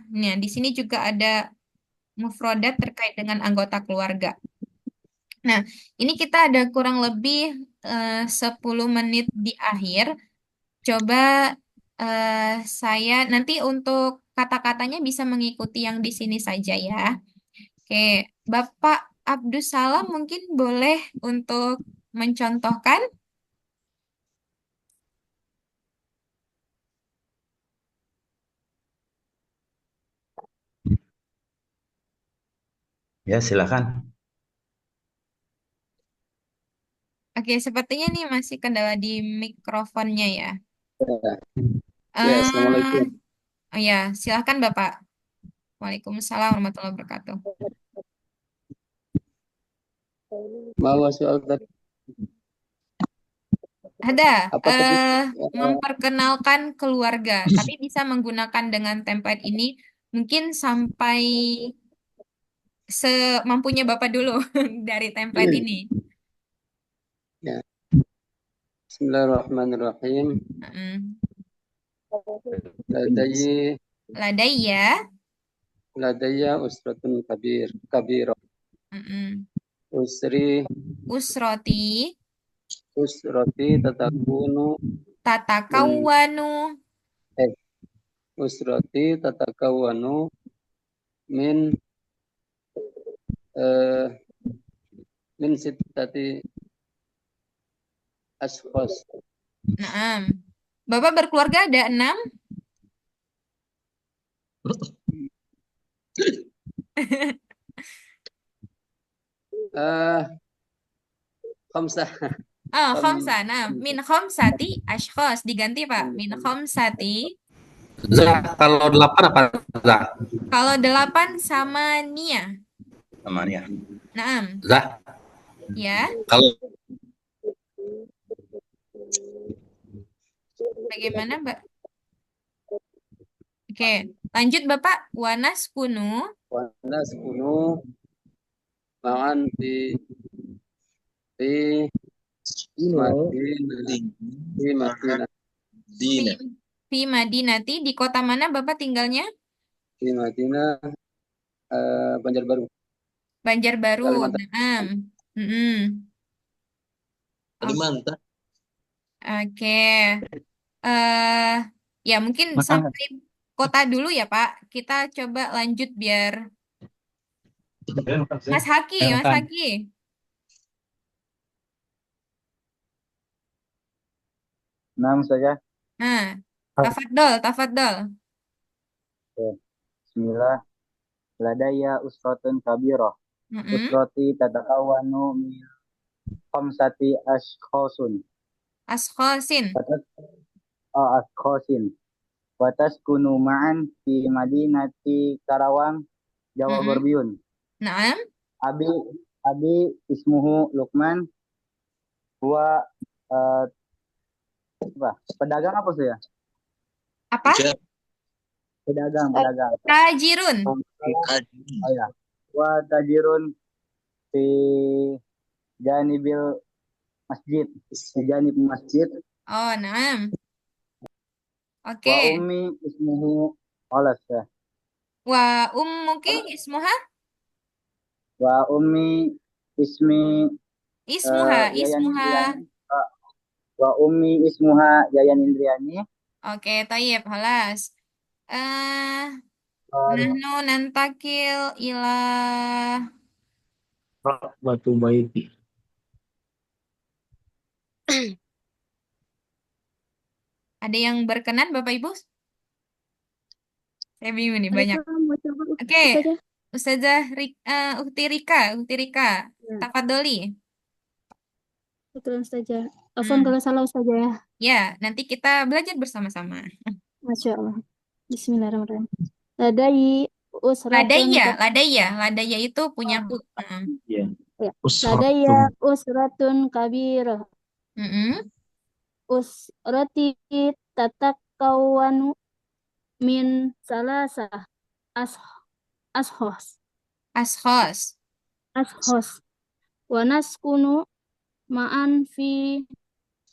Speaker 1: Nah, di sini juga ada mufrodat terkait dengan anggota keluarga. Nah, ini kita ada kurang lebih 10 menit di akhir. Coba saya nanti untuk kata-katanya bisa mengikuti yang di sini saja ya. Oke, Bapak Abdus Salam mungkin boleh untuk mencontohkan.
Speaker 11: Ya, silakan.
Speaker 1: Oke, sepertinya nih masih kendala di mikrofonnya ya.
Speaker 8: Ya, assalamualaikum.
Speaker 1: Oh ya, silakan Bapak. Waalaikumsalam warahmatullahi wabarakatuh.
Speaker 8: Mau soal tadi
Speaker 1: Ada,
Speaker 8: apa tadi?
Speaker 1: memperkenalkan keluarga, tapi bisa menggunakan dengan template ini mungkin sampai semampunya Bapak dulu dari template ini.
Speaker 8: Ya. Bismillahirrahmanirrahim. Ladayya
Speaker 1: Ladayya,
Speaker 8: usratun kabirah.
Speaker 1: usroti,
Speaker 8: Usrati tatakawanu min min sittati ashkhas.
Speaker 1: naam. Bapak berkeluarga ada 6?
Speaker 8: Khamsah.
Speaker 1: Oh, khamsah. Nah, min khamsati ashkhas. Diganti, Pak. Min khamsati.
Speaker 2: Kalau 8 apa?
Speaker 1: Kalau 8 sama Nia.
Speaker 11: Sama Nia.
Speaker 1: Naam. Ya.
Speaker 2: Kalau
Speaker 1: Bagaimana, Mbak? Oke, lanjut Bapak. Wanas kunu
Speaker 8: ma'an fi Madinah.
Speaker 1: Fi Madinati, di kota mana Bapak tinggalnya?
Speaker 8: Di Madinah, Banjarbaru.
Speaker 1: Banjarbaru. Naam.
Speaker 7: Kalimantan.
Speaker 1: Oke. Ya mungkin sampai kota dulu ya Pak. Kita coba lanjut biar Mas Haki.
Speaker 5: Enam saja.
Speaker 1: Nah, tafadhol.
Speaker 5: Bismillah. Ladayya usratun kabirah. Usrati tatakawanu min khamsati ashkhasin. Wataskunu ma'an fi madinati Karawang, Jawa Berbiun.
Speaker 1: Naam.
Speaker 5: Abi ismuhu Luqman. Huwa pedagang apa sih ya?
Speaker 1: Apa?
Speaker 5: Pedagang.
Speaker 1: Tajirun.
Speaker 5: Oh ya. Wa tajirun fi janibil masjid. Fi janib masjid.
Speaker 1: Oh, naam.
Speaker 5: Wa
Speaker 1: Oke.
Speaker 5: ummi ismuhu Khalas ya.
Speaker 1: Wa ummuki ismuha?
Speaker 5: Wa ummi ismi
Speaker 1: Ismuha,
Speaker 5: Yayan
Speaker 1: ismuha.
Speaker 5: Indriani. Wa ummi ismuha Yayan Indriani.
Speaker 1: Oke, tayyib, halas. Nahnu nantakil ila
Speaker 16: Batu baiti.
Speaker 1: ada yang berkenan Bapak Ibu? Saya bingung nih banyak.
Speaker 3: Mereka mau coba
Speaker 1: Oke,
Speaker 3: Ustazah?
Speaker 1: Ustazah Ukti Rika,
Speaker 3: Ya,
Speaker 1: tafadholi.
Speaker 3: betul Ustazah. Afwan kalau salah Ustazah ya.
Speaker 1: Ya, nanti kita belajar bersama-sama.
Speaker 3: Masya Allah. Bismillahirrahmanirrahim. Ladai usratun
Speaker 1: Ladaya itu punyaku.
Speaker 16: Ya.
Speaker 3: ya. Ladaya usratun kabirah. Usrati tatakawanu min salasa ashos. Wa naskunu ma'an fi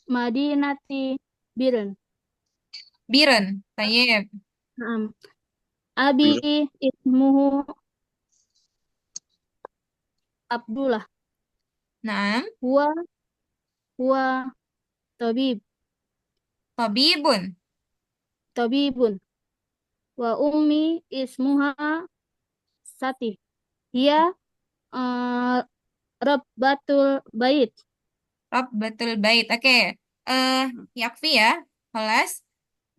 Speaker 3: madinati Biren.
Speaker 1: Tayyib.
Speaker 3: Naam. Abi ismuhu Abdullah.
Speaker 1: Naam.
Speaker 3: Huwa tabibun. Wa ummi ismuha Sati. Hiya Rabbatul Bait.
Speaker 1: Oke. Yakfi ya. Kelas.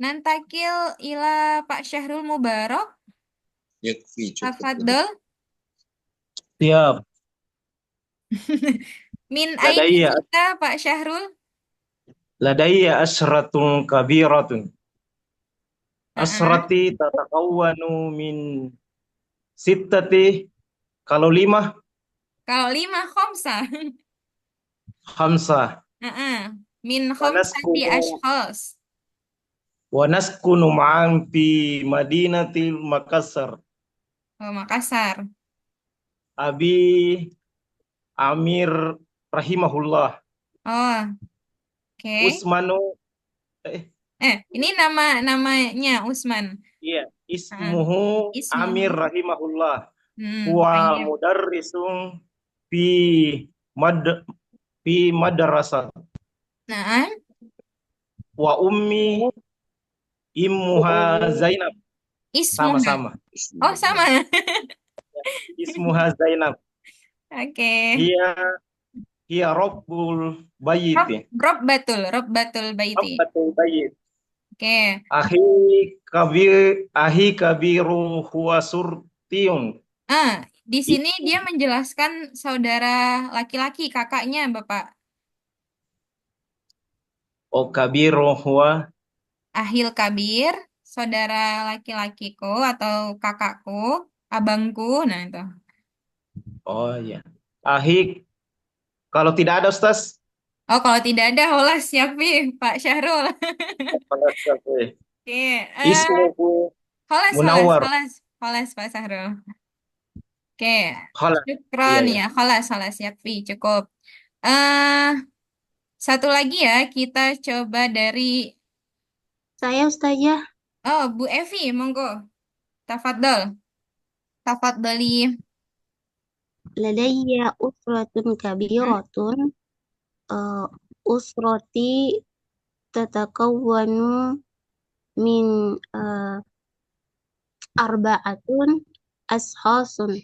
Speaker 1: Nantakil ila Pak Syahrul Mubarak.
Speaker 11: Yakfi cukup.
Speaker 1: Tafadhol.
Speaker 16: Siap.
Speaker 1: Min
Speaker 16: Ladayya.
Speaker 1: aina kita Pak Syahrul?
Speaker 16: Ladayya asratun kabiratun. Asrati tatakawwanu min sittati. Kalau 5
Speaker 1: khamsah.
Speaker 16: khamsah.
Speaker 1: Min khamsati ashkhas.
Speaker 16: Wa naskunu ma'an fi madinatil Makassar.
Speaker 1: Oh, Makassar.
Speaker 16: Abi Amir rahimahullah.
Speaker 1: Oh, oke.
Speaker 16: Usmanu
Speaker 1: Ini namanya Usman.
Speaker 16: Iya, ismuhu Amir rahimahullah. Wa
Speaker 1: Tayyib.
Speaker 16: mudarrisun fi madrasah.
Speaker 1: Nah,
Speaker 16: Wa ummi immuha Zainab.
Speaker 1: ismuha.
Speaker 16: Sama-sama.
Speaker 1: Oh, sama.
Speaker 16: Ismuha Zainab.
Speaker 1: Oke.
Speaker 16: Hiya rabbul bayti.
Speaker 1: Rabbatul baiti.
Speaker 16: Rabbatul bayt.
Speaker 1: Oke.
Speaker 16: Ahi kabiru huwa surtiyun.
Speaker 1: Di sini dia menjelaskan saudara laki-laki, kakaknya, Bapak.
Speaker 16: O kabiru huwa
Speaker 1: Ahil kabir, saudara laki-lakiku atau kakakku, abangku, nah itu.
Speaker 16: Oh iya. Ahi kalau tidak ada Ustaz.
Speaker 1: Oh, kalau tidak ada, holas Syafi, Pak Syahrul. Oke.
Speaker 16: Ismuhu
Speaker 1: Holas,
Speaker 16: Munawwar.
Speaker 1: Pak Syahrul. Oke.
Speaker 16: Holas.
Speaker 1: Syukron
Speaker 16: Iya.
Speaker 1: ya, holas Syafi, cukup. Satu lagi ya, kita coba dari
Speaker 14: Saya Ustazah.
Speaker 1: Oh, Bu Evi, monggo. Tafadholi.
Speaker 14: Ladayya usratun kabiratun. Usrati tatakawwanu min arba'atun ashasun.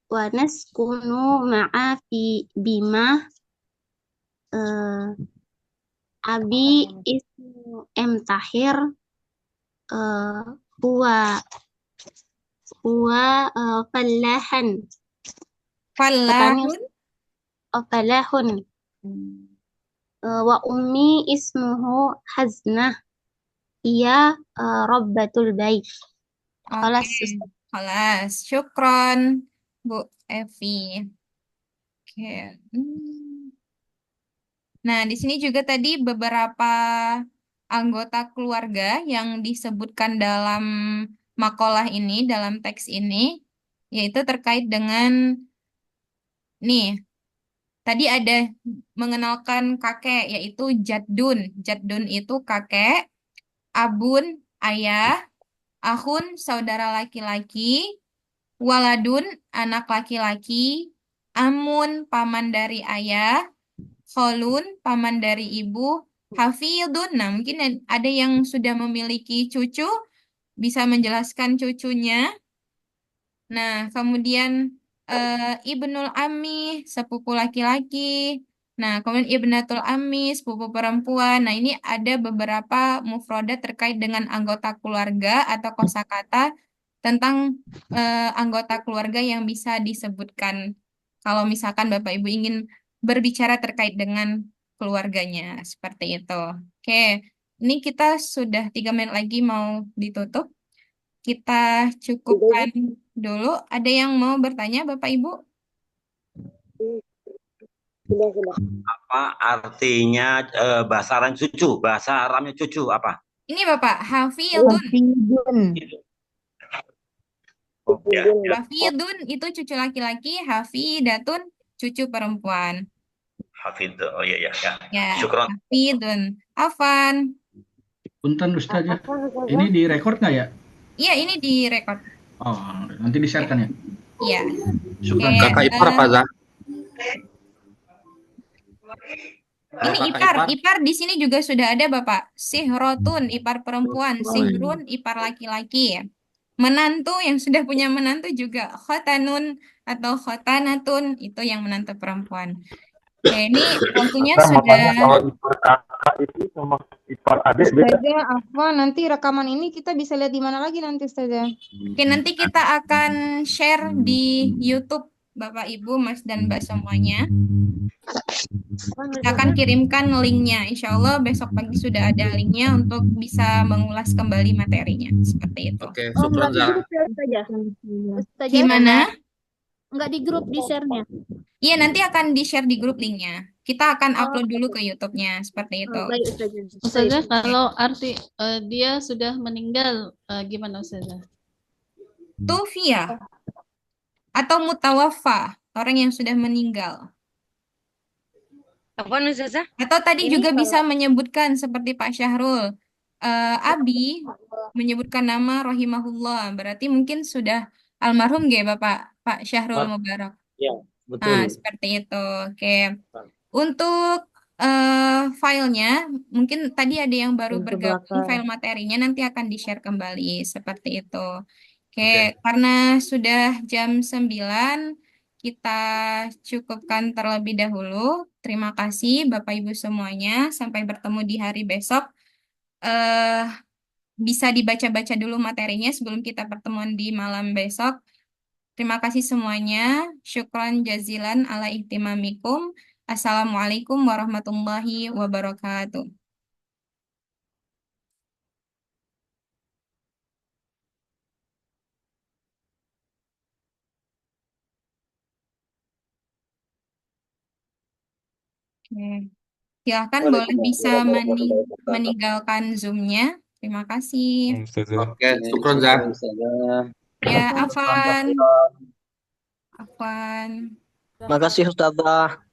Speaker 14: Wa naskunu ma'a fi bima Abi ismu M Tahir huwa fallahan. Fallahun. Wa ummi ismuhu Haznah. Ia Rabbatul Bait.
Speaker 1: Kelas. Syukron, Bu Evi. Oke. Nah, di sini juga tadi beberapa anggota keluarga yang disebutkan dalam makalah ini, dalam teks ini, yaitu terkait dengan, nih, tadi ada mengenalkan kakek, yaitu jaddun. Jaddun itu kakek, abun, ayah, ahun, saudara laki-laki, waladun, anak laki-laki, amun, paman dari ayah, kholun, paman dari ibu, hafidun. Nah, mungkin ada yang sudah memiliki cucu, bisa menjelaskan cucunya. Nah, kemudian ibnul ammi, sepupu laki-laki. Nah, kemudian ibnatul ammi, sepupu perempuan. Nah, ini ada beberapa mufrodat terkait dengan anggota keluarga atau kosakata tentang anggota keluarga yang bisa disebutkan kalau misalkan Bapak Ibu ingin berbicara terkait dengan keluarganya. Seperti itu. Oke, ini kita sudah 3 menit lagi mau ditutup. Kita cukupkan dulu. Ada yang mau bertanya, Bapak Ibu?
Speaker 11: Apa artinya bahasa Arab cucu? Bahasa Arabnya cucu apa?
Speaker 1: Ini Bapak, hafidun.
Speaker 11: Oh, ya, ya.
Speaker 1: Hafidun itu cucu laki-laki, hafidatun cucu perempuan.
Speaker 11: Hafid. Oh iya ya, ya.
Speaker 1: Ya,
Speaker 11: Syukron.
Speaker 1: hafidun. Afan.
Speaker 19: Punten Ustazah, ini direkord nggak ya?
Speaker 1: Iya, ini direkod.
Speaker 19: Oh, nanti di-share-kan ya?
Speaker 1: Iya.
Speaker 19: Syukran.
Speaker 1: Oke,
Speaker 2: Kakak ipar apa, Zah?
Speaker 1: ini ipar di sini juga sudah ada Bapak. Sihrotun, ipar perempuan. Sihrun, ipar laki-laki. Menantu yang sudah punya menantu juga. Khotanun atau khotanatun, itu yang menantu perempuan. Oke, ini waktunya
Speaker 9: Kita mau tanya
Speaker 1: sudah.
Speaker 9: kalau ipar kakak itu sama ipar adik beda.
Speaker 20: Ustazah, Afwan, nanti rekaman ini kita bisa lihat di mana lagi nanti Ustazah?
Speaker 1: Oke, nanti kita akan share di YouTube Bapak Ibu, Mas dan Mbak semuanya. Kita akan kirimkan linknya. Insya Allah besok pagi sudah ada linknya untuk bisa mengulas kembali materinya. Seperti itu.
Speaker 2: Oke,
Speaker 3: Oh,
Speaker 2: syukron,
Speaker 3: nggak di
Speaker 2: Zah.
Speaker 3: grup ya Ustazah? Ustazah,
Speaker 1: Gimana?
Speaker 3: nggak di grup di share-nya?
Speaker 1: Iya, nanti akan di-share di grup linknya. Kita akan
Speaker 3: Oh,
Speaker 1: upload dulu ke YouTube-nya. Seperti itu.
Speaker 3: baik Ustazah.
Speaker 18: Ustazah, kalau arti dia sudah meninggal, gimana Ustazah?
Speaker 1: Tufia atau mutawafa, orang yang sudah meninggal.
Speaker 17: Apa Ustazah?
Speaker 1: Atau tadi
Speaker 3: Ini
Speaker 1: juga bisa
Speaker 3: kalau
Speaker 1: menyebutkan seperti Pak Syahrul. Abi menyebutkan nama rahimahullah. Berarti mungkin sudah almarhum nggih Bapak Pak Syahrul Mubarak.
Speaker 7: Ya,
Speaker 1: Nah,
Speaker 7: betul.
Speaker 1: seperti itu. Oke. Untuk filenya, mungkin tadi ada yang baru
Speaker 20: pintu
Speaker 1: bergabung, file
Speaker 20: belakang.
Speaker 1: materinya nanti akan di-share kembali. Seperti itu. Oke,
Speaker 2: Oke.
Speaker 1: karena sudah jam 9, kita cukupkan terlebih dahulu. Terima kasih Bapak Ibu semuanya. Sampai bertemu di hari besok. eh Bisa dibaca-baca dulu materinya sebelum kita pertemuan di malam besok. Terima kasih semuanya. Syukran jazilan ala ihtimamikum. Assalamualaikum warahmatullahi wabarakatuh. Oke. Silakan boleh bisa meninggalkan Zoom-nya. Terima kasih.
Speaker 15: Ustazah.
Speaker 2: Oke, syukron, Zah.
Speaker 1: Ya, Afan. Afan.
Speaker 8: Makasih Ustazah.